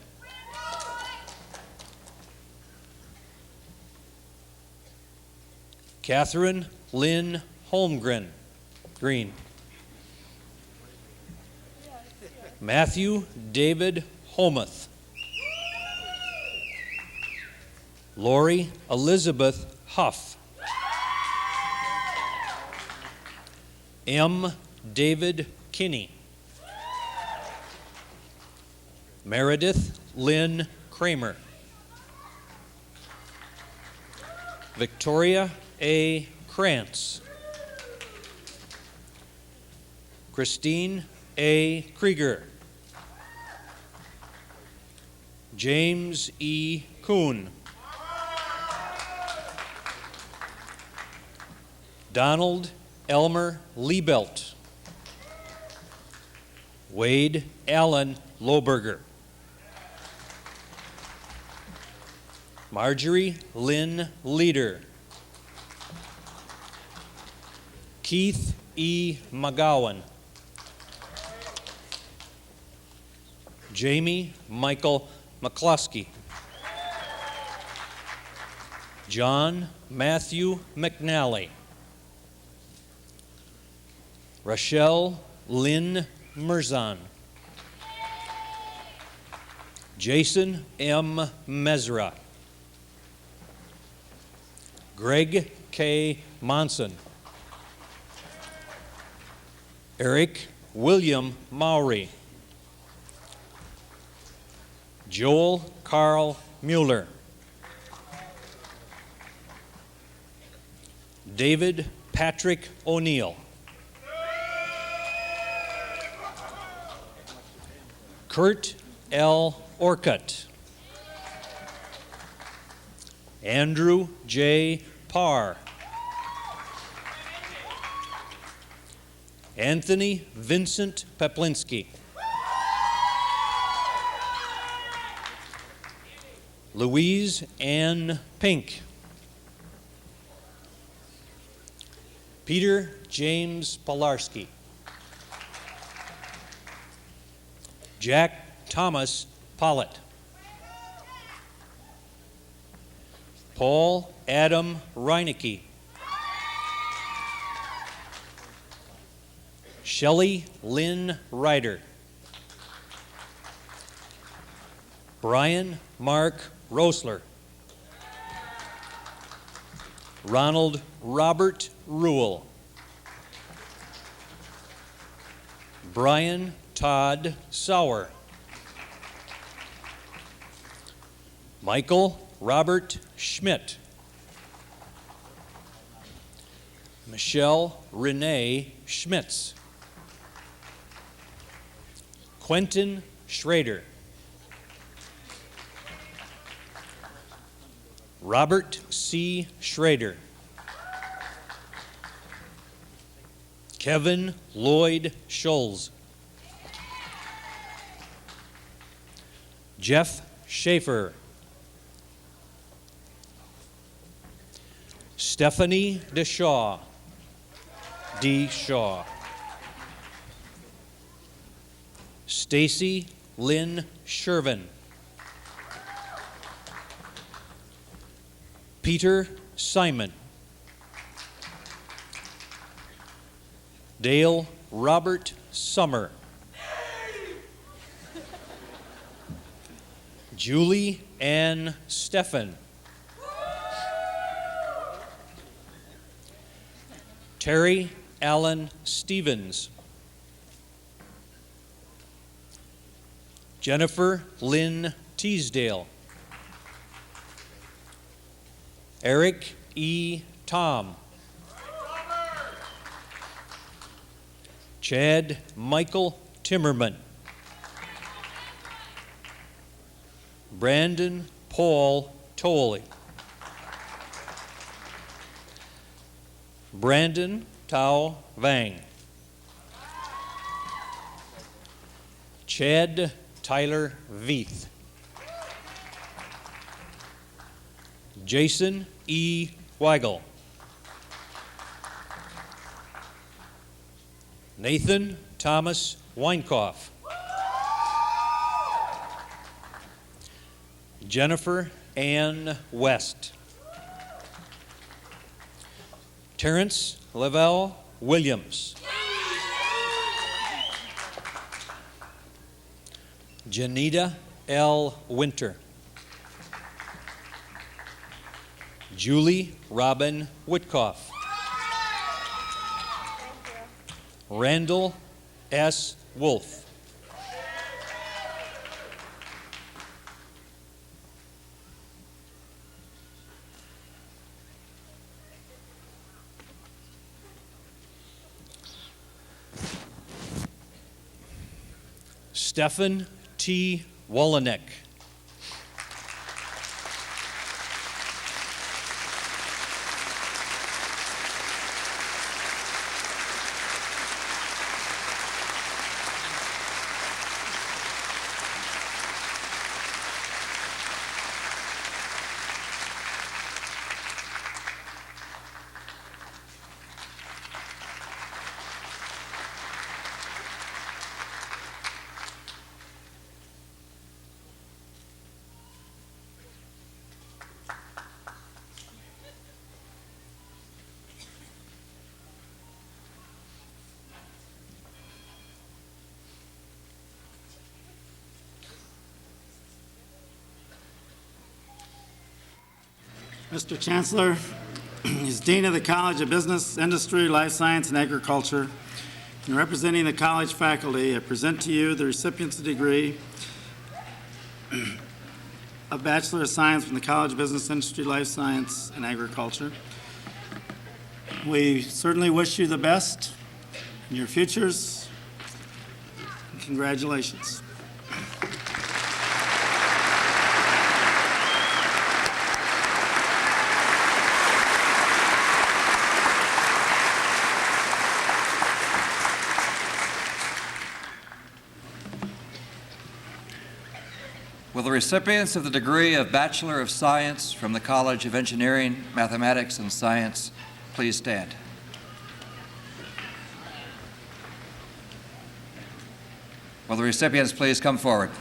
Catherine Lynn Holmgren, Green. Matthew David Homuth. Lori Elizabeth Huff. M. David Kinney. Meredith Lynn Kramer. Victoria A. Krantz. Christine A. Krieger. James E. Kuhn. Donald Elmer Liebelt. Wade Allen Lohberger. Marjorie Lynn Leader. Keith E. McGowan. Jamie Michael McCluskey. John Matthew McNally. Rochelle Lynn Merzon. Jason M. Mezra. Greg K. Monson. Eric William Maury. Joel Carl Mueller. David Patrick O'Neill. Kurt L. Orcutt. Andrew J. Parr. Anthony Vincent Peplinski. Louise Ann Pink. Peter James Polarski. Jack Thomas Pollitt. Paul Adam Reinecke. Shelley Lynn Ryder. Brian Mark Rosler. Ronald Robert Rule. Brian Todd Sauer. Michael Robert Schmidt. Michelle Renee Schmitz. Quentin Schrader. Robert C. Schrader. Kevin Lloyd Scholes. Jeff Schaefer. Stephanie DeShaw. D. Shaw. Stacy Lynn Shervin. Peter Simon. Dale Robert Summer. Julie Ann Steffen. Terry Allen Stevens. Jennifer Lynn Teasdale. Eric E. Tom. Chad Michael Timmerman. Brandon Paul Tolley. Brandon Tao Vang. Chad Tyler Veith. Jason E. Weigel. Nathan Thomas Weinkoff. Jennifer Ann West. Terrence Lavelle Williams. Janita L. Winter. Julie Robin Whitkoff. Randall S. Wolf. Stefan T. Wolonek. Mr. Chancellor, as Dean of the College of Business, Industry, Life Science, and Agriculture, and representing the college faculty, I present to you the recipient's degree of Bachelor of Science from the College of Business, Industry, Life Science, and Agriculture. We certainly wish you the best in your futures. Congratulations. Will the recipients of the degree of Bachelor of Science from the College of Engineering, Mathematics, and Science please stand? Will the recipients please come forward?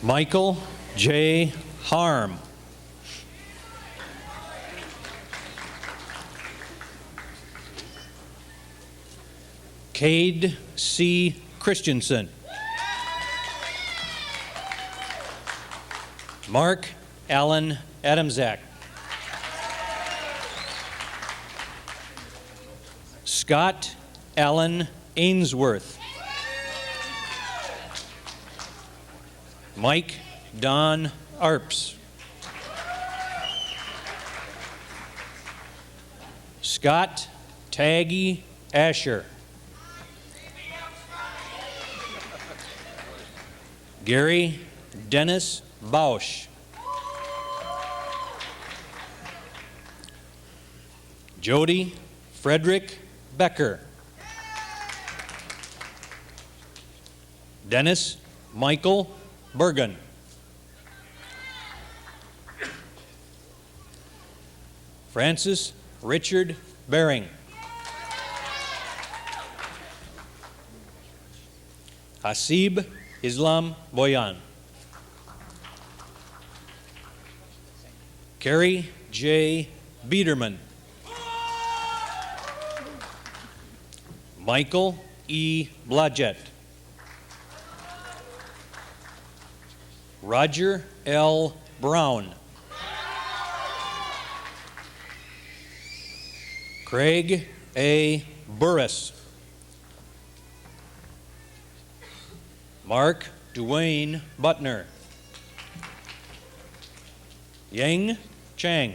Michael J. Harm. Cade C. Christensen. Mark Allen Adamczak. Scott Allen Ainsworth. Mike Don Arps. Scott Taggy Asher. Gary Dennis Bausch. Jody Frederick Becker. Dennis Michael Bergen. Francis Richard Bering. Hasib Islam Boyan. Carrie J. Biederman. Michael E. Blodgett. Roger L. Brown. Craig A. Burris. Mark Duane Butner. Yang Chang.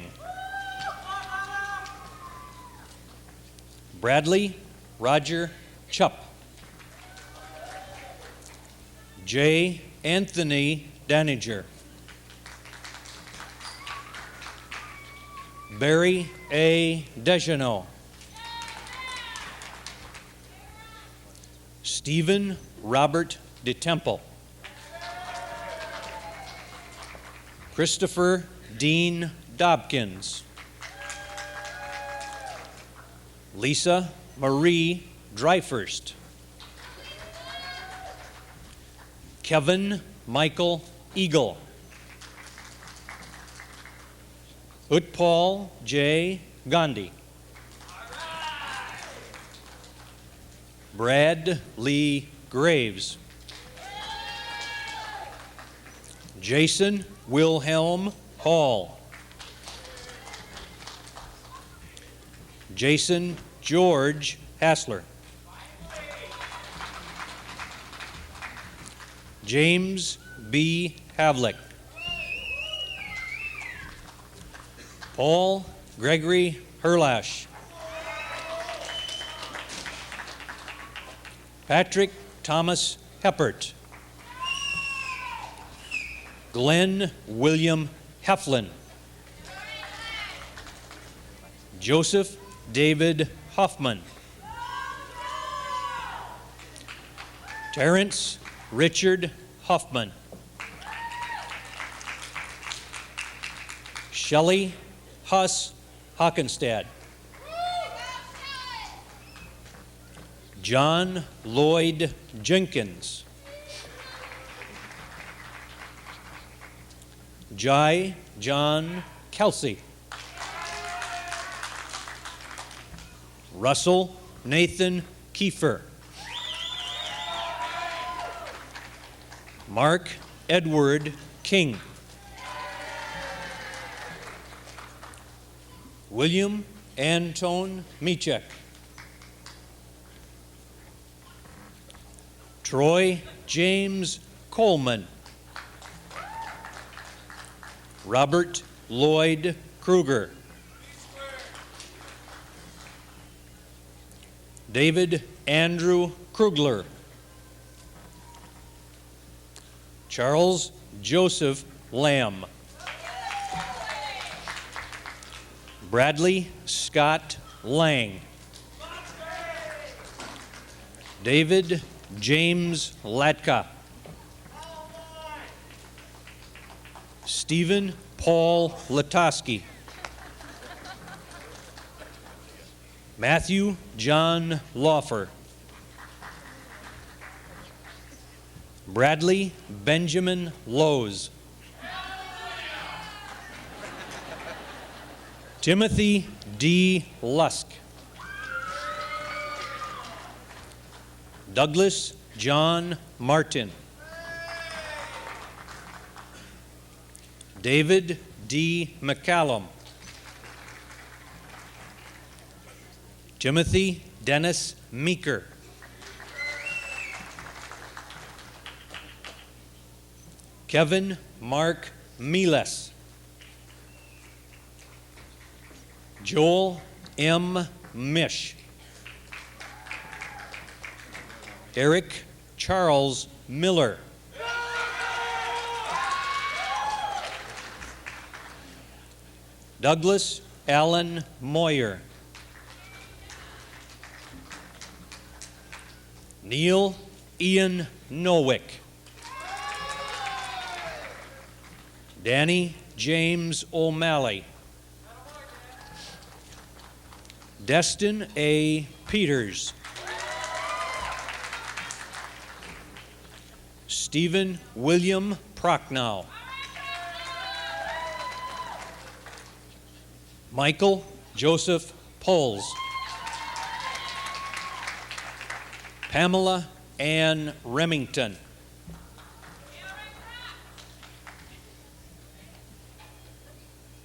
Bradley Roger Chupp. J. Anthony Daninger. Barry A. Deschanel. Stephen Robert DeTemple. Christopher Dean Dobkins. Lisa Marie Dryfirst. Kevin Michael Eagle. Utpal J. Gandhi. Brad Lee Graves. Jason Wilhelm Hall. Jason George Hassler. James B. Havlick. Paul Gregory Herlash. Patrick Thomas Heppert. Glenn William Heflin. Joseph David Hoffman. Terrence Richard Hoffman. Shelley Huss Hockenstad. John Lloyd Jenkins. Jai John Kelsey. Russell Nathan Kiefer. Mark Edward King. William Antone Michek. Troy James Coleman. Robert Lloyd Kruger. David Andrew Krugler. Charles Joseph Lamb. Bradley Scott Lang. David James Latka. Stephen Paul Latoski. Matthew John Lawfer. Bradley Benjamin Lowes. Timothy D. Lusk. Douglas John Martin. David D. McCallum. Timothy Dennis Meeker. Kevin Mark Miles. Joel M. Mish. Eric Charles Miller. Douglas Allen Moyer. Neil Ian Nowick. Danny James O'Malley. Destin A. Peters. Stephen William Prochnow. Michael Joseph Poles. Pamela Ann Remington.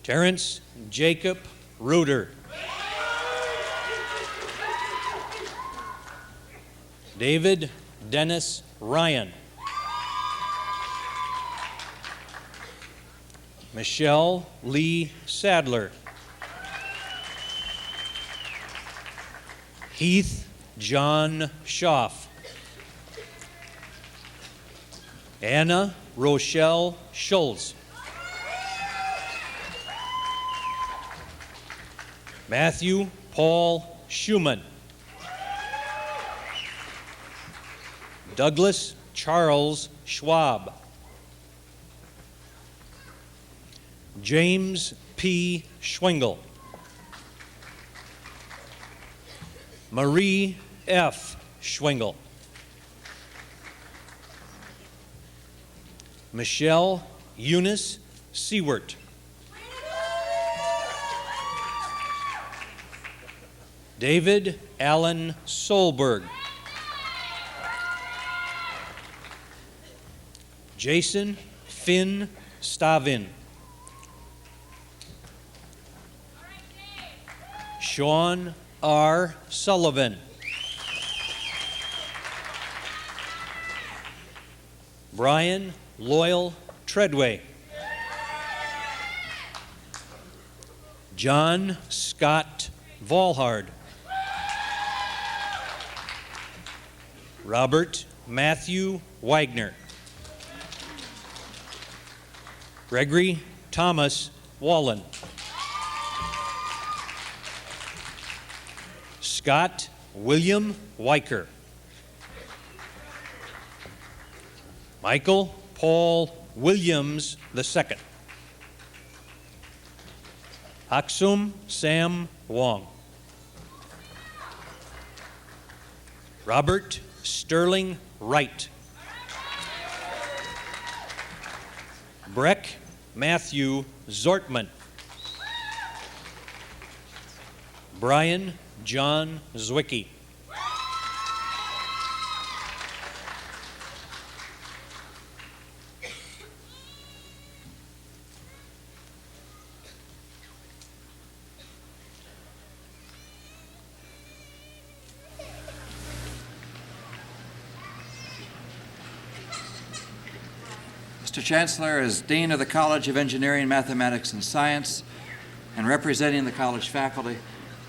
Terrence Jacob Reuter. David Dennis Ryan. Michelle Lee Sadler. Heath John Schaff. Anna Rochelle Schultz. Matthew Paul Schumann. Douglas Charles Schwab. James P. Schwingle. Marie F. Schwingle. Michelle Eunice Sewert. David Allen Solberg. Jason Finn Stavin. Sean R. Sullivan. Brian Loyal Treadway. John Scott Volhard. Robert Matthew Wagner. Gregory Thomas Wallen. Scott William Weicker. Michael Paul Williams II. Aksum Sam Wong. Robert Sterling Wright. Breck Matthew Zortman. Brian John Zwicky. Mr. Chancellor, as Dean of the College of Engineering, Mathematics, and Science, and representing the college faculty,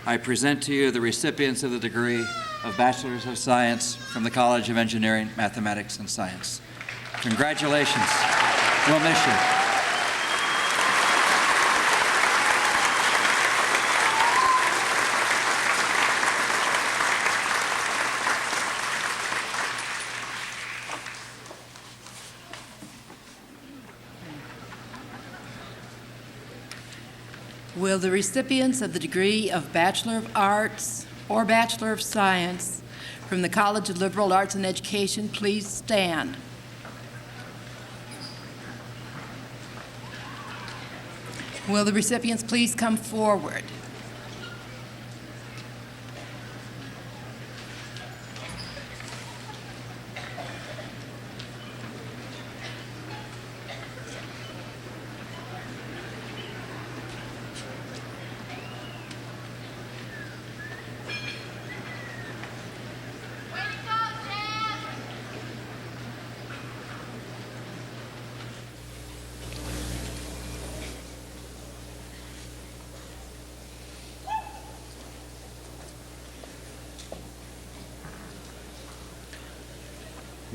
I present to you the recipients of the degree of Bachelor's of Science from the College of Engineering, Mathematics, and Science. Congratulations. We'll miss you. Will the recipients of the degree of Bachelor of Arts or Bachelor of Science from the College of Liberal Arts and Education please stand? Will the recipients please come forward?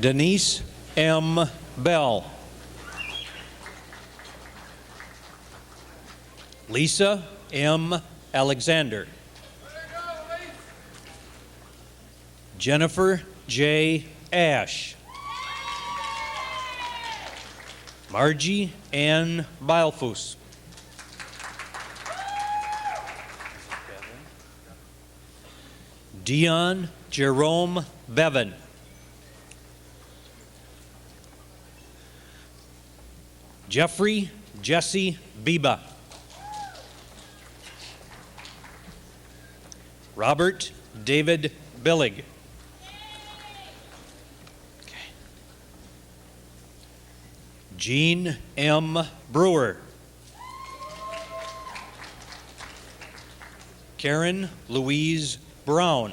Denise M. Bell. Lisa M. Alexander. Jennifer J. Ash. Margie Ann Bilefus. Dion Jerome Bevan. Jeffrey Jesse Biba. Robert David Billig. Jean M. Brewer. Karen Louise Brown.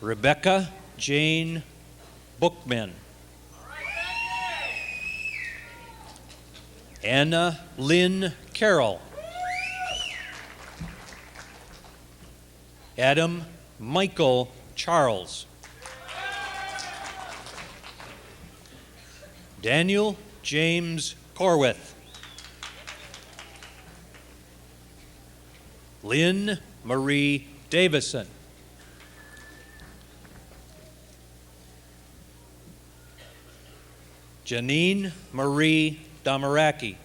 Rebecca Jane Bookman. Anna Lynn Carroll. Adam Michael Charles. Daniel James Corwith. Lynn Marie Davison. Janine Marie Damaraki.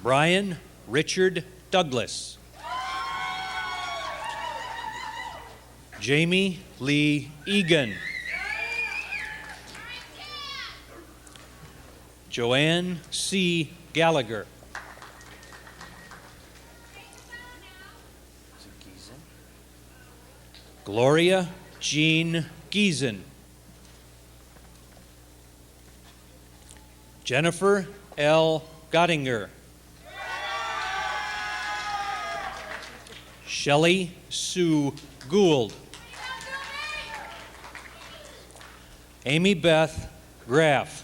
Brian Richard Douglas. Jamie Lee Egan. Joanne C. Gallagher. Gloria Jean Giesen. Jennifer L. Gottinger. Shelley Sue Gould. Amy Beth Graff.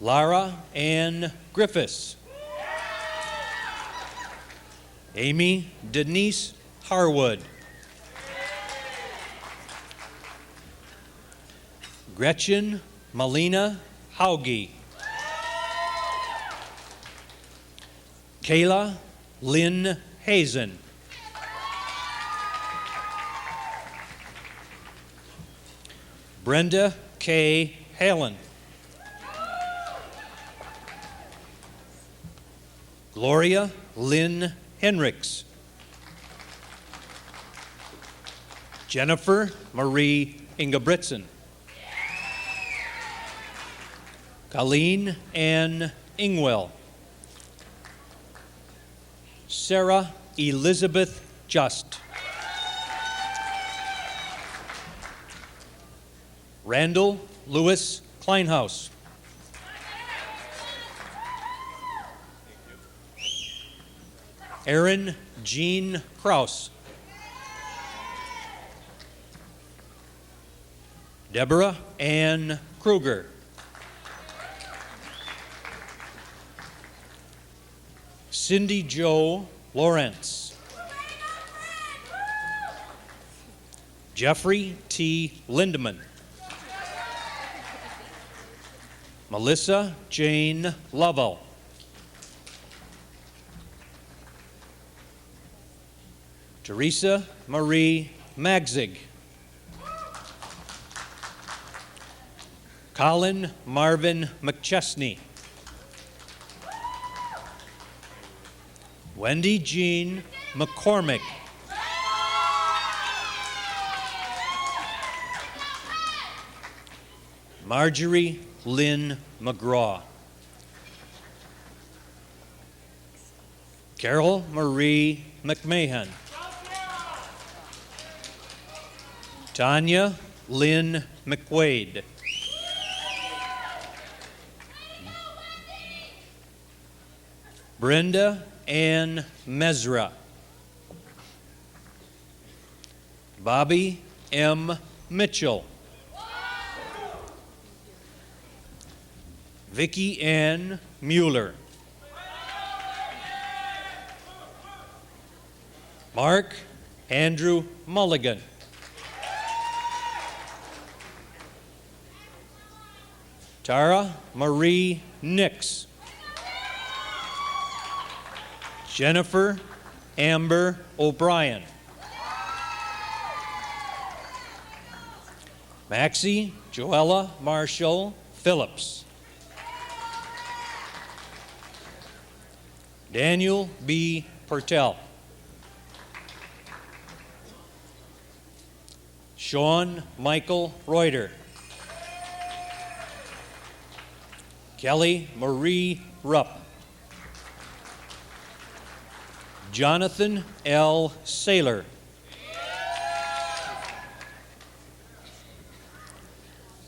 Lara Ann Griffiths. Amy Denise Harwood. Gretchen Melina Hauge. Kayla Lynn Hazen. Brenda K. Halen. Gloria Lynn Henricks. Jennifer Marie Ingebrigtsen. Colleen Ann Ingwell. Sarah Elizabeth Just. Randall Lewis Kleinhaus. Aaron Jean Kraus. Deborah Ann Kruger. Cindy Jo Lawrence. Jeffrey T. Lindeman. Melissa Jane Lovell. Teresa Marie Magzig. Colin Marvin McChesney. Wendy Jean McCormick. Marjorie Lynn McGraw. Carol Marie McMahon. Tanya Lynn McQuaid. Brenda Ann Mesra. Bobby M. Mitchell. Vicki Ann Mueller. Mark Andrew Mulligan. Tara Marie Nix. Jennifer Amber O'Brien. Maxie Joella Marshall Phillips. Daniel B. Pertel. Sean Michael Reuter. Kelly Marie Rupp. Jonathan L. Saylor.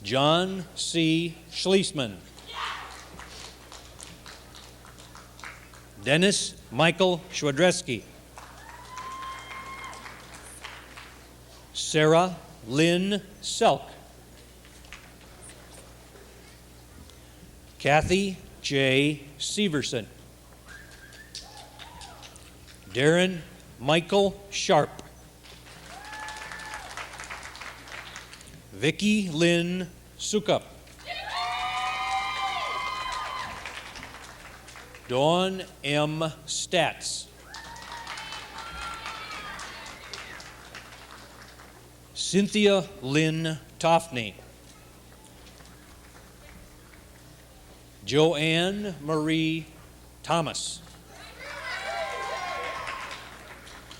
John C. Schlesman. Dennis Michael Schwadreski. Sarah Lynn Selk. Kathy J. Severson. Darren Michael Sharp. Vicki Lynn Sukup. Dawn M. Statz. Cynthia Lynn Toffney. Joanne Marie Thomas.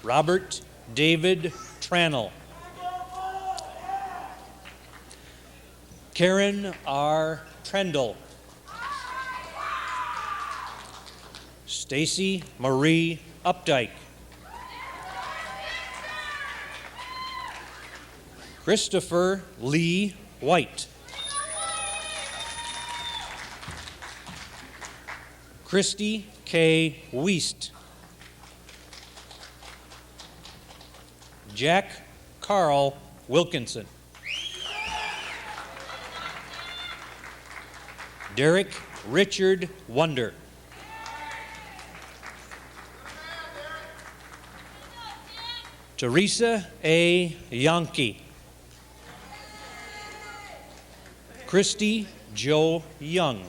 Robert David Trannell. Karen R. Trendle. Stacy Marie Updike. Christopher Lee White. Christy K. Wiest. Jack Carl Wilkinson. Derek Richard Wonder. Teresa A. Yankee. Christy Joe Young.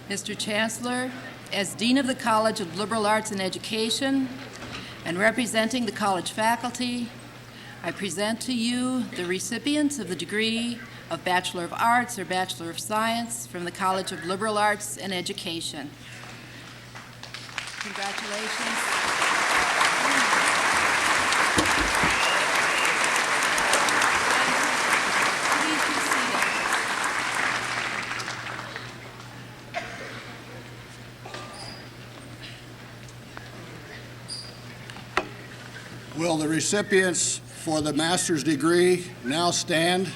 Mr. Chancellor, as Dean of the College of Liberal Arts and Education and representing the college faculty, I present to you the recipients of the degree of Bachelor of Arts or Bachelor of Science from the College of Liberal Arts and Education. Congratulations. Please be seated. Will the recipients for the master's degree now stand?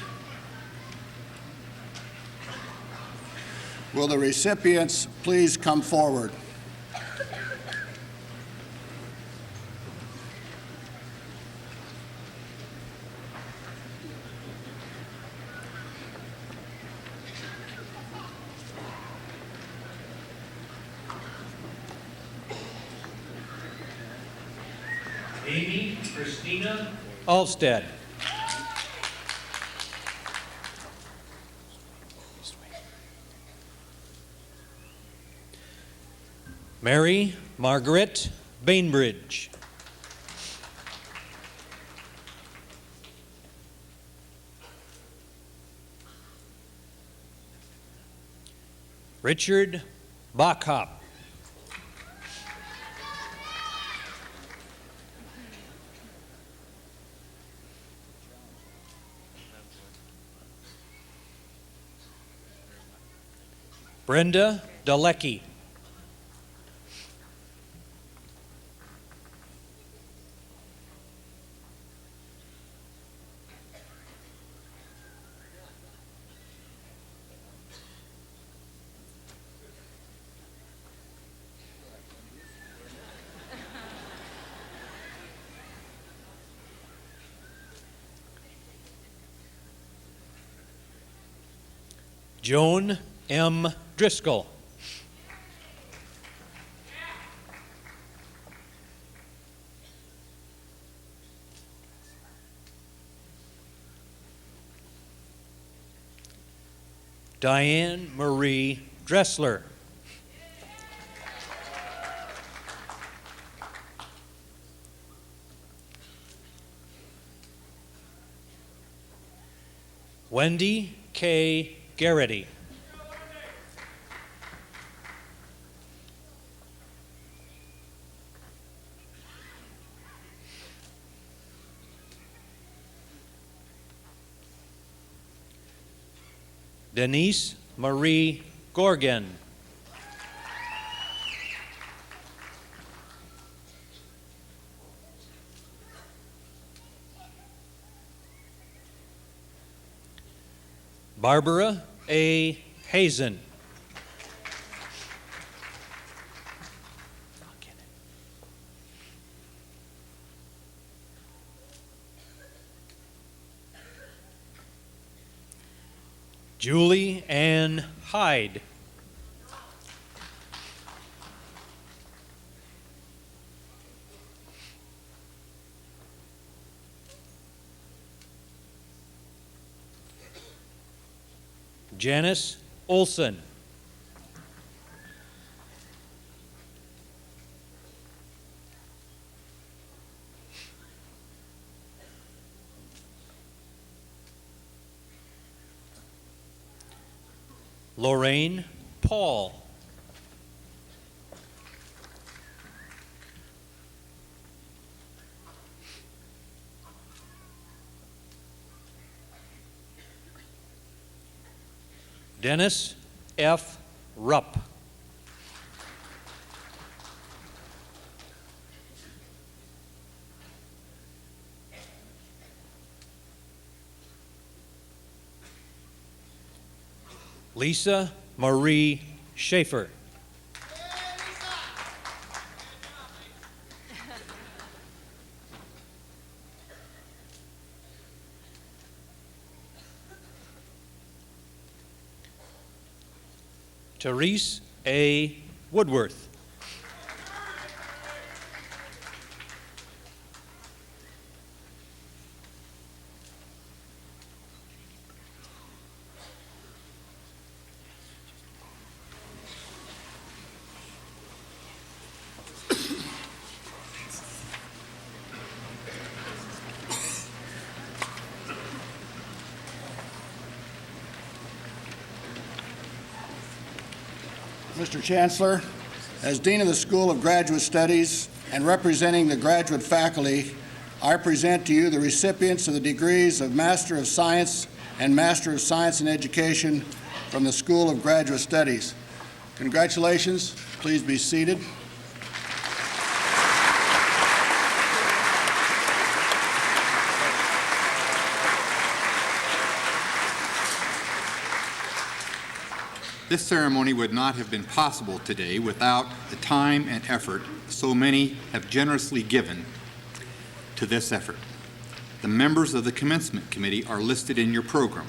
Will the recipients please come forward? Amy Christina Alstead. Mary Margaret Bainbridge. Richard Bachop. Brenda Dalecki. Joan M. Driscoll. Diane Marie Dressler. Wendy K. Garrity. Denise Marie Gorgon. Barbara A. Hazen. Julie Ann Hyde. Janice Olson. Lorraine Paul. Dennis F. Rupp. Lisa Marie Schaefer. Therese A. Woodworth. Mr. Chancellor, as Dean of the School of Graduate Studies and representing the graduate faculty, I present to you the recipients of the degrees of Master of Science and Master of Science in Education from the School of Graduate Studies. Congratulations. Please be seated. This ceremony would not have been possible today without the time and effort so many have generously given to this effort. The members of the Commencement Committee are listed in your program.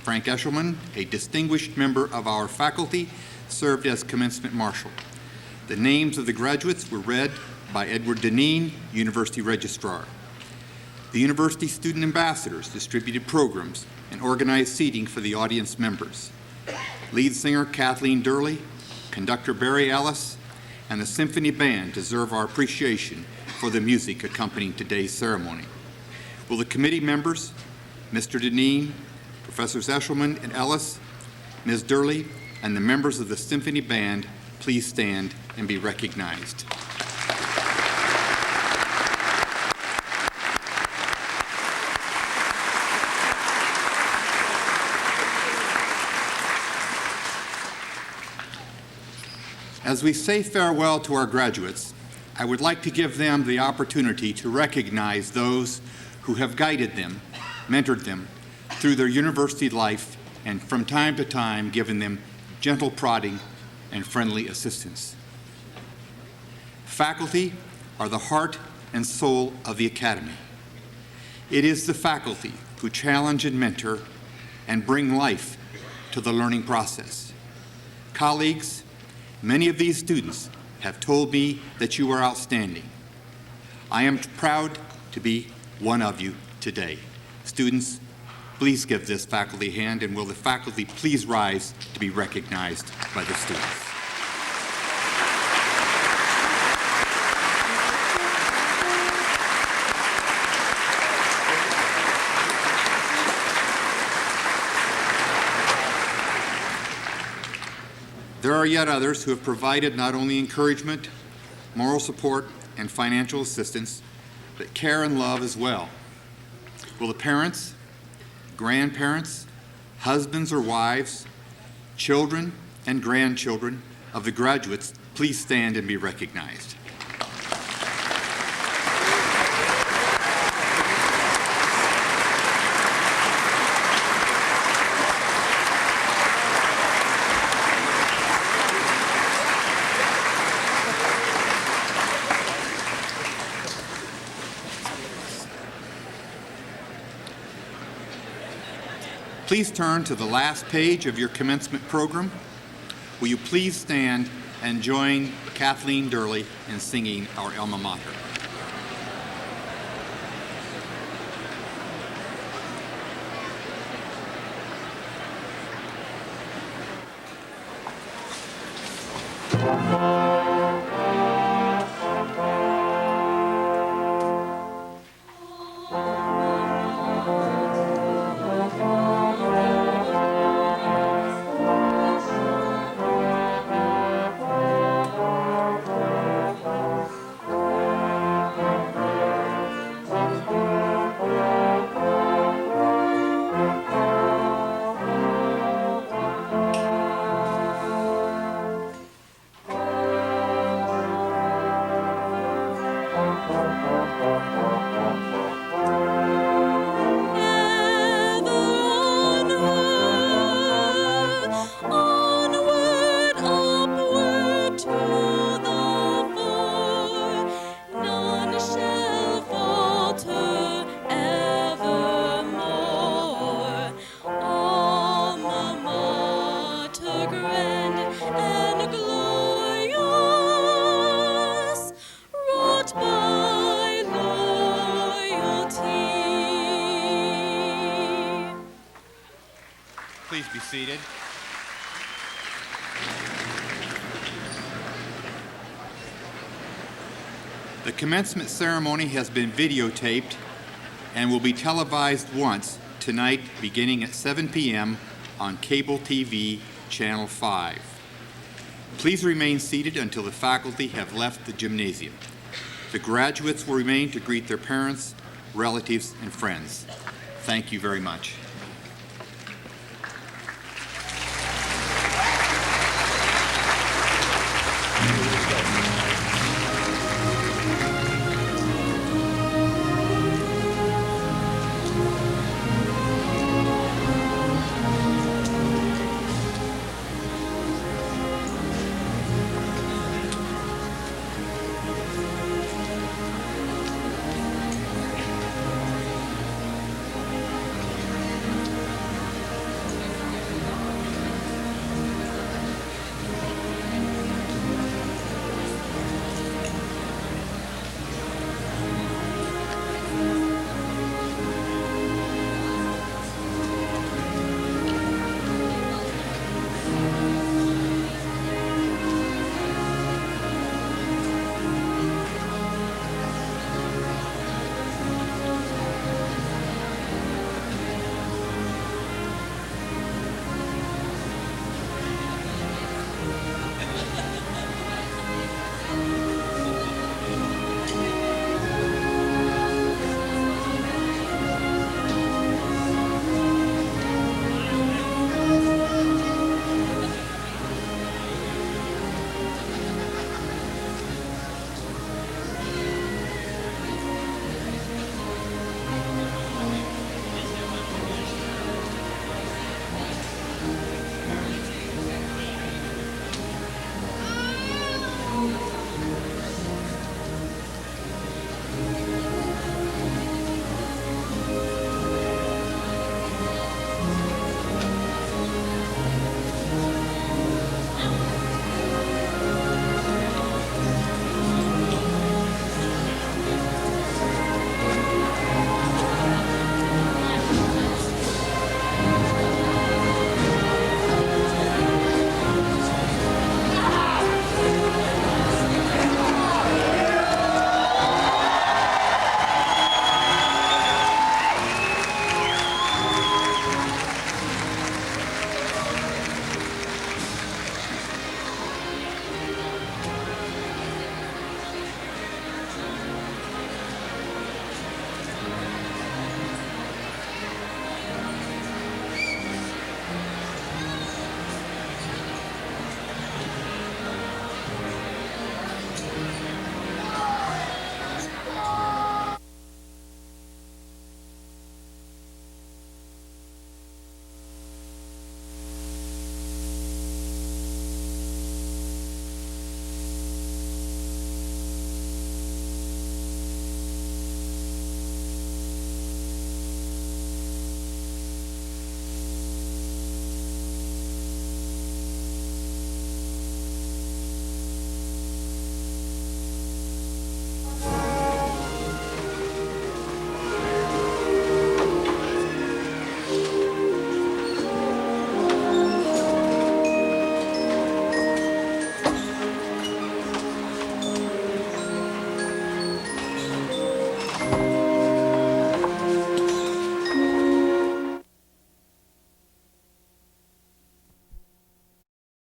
Frank Eshelman, a distinguished member of our faculty, served as Commencement Marshal. The names of the graduates were read by Edward Deneen, University Registrar. The University Student Ambassadors distributed programs and organized seating for the audience members. Lead singer Kathleen Durley, conductor Barry Ellis, and the Symphony Band deserve our appreciation for the music accompanying today's ceremony. Will the committee members, Mr. Deneen, Professors Eshelman and Ellis, Ms. Durley, and the members of the Symphony Band please stand and be recognized. As we say farewell to our graduates, I would like to give them the opportunity to recognize those who have guided them, mentored them through their university life, and from time to time given them gentle prodding and friendly assistance. Faculty are the heart and soul of the Academy. It is the faculty who challenge and mentor and bring life to the learning process. Colleagues, many of these students have told me that you are outstanding. I am proud to be one of you today. Students, please give this faculty a hand, and will the faculty please rise to be recognized by the students. There are yet others who have provided not only encouragement, moral support, and financial assistance, but care and love as well. Will the parents, grandparents, husbands or wives, children and grandchildren of the graduates please stand and be recognized? Please turn to the last page of your commencement program. Will you please stand and join Kathleen Durley in singing our alma mater? Please be seated. The commencement ceremony has been videotaped and will be televised once tonight beginning at 7 p.m. on cable TV Channel 5. Please remain seated until the faculty have left the gymnasium. The graduates will remain to greet their parents, relatives, and friends. Thank you very much.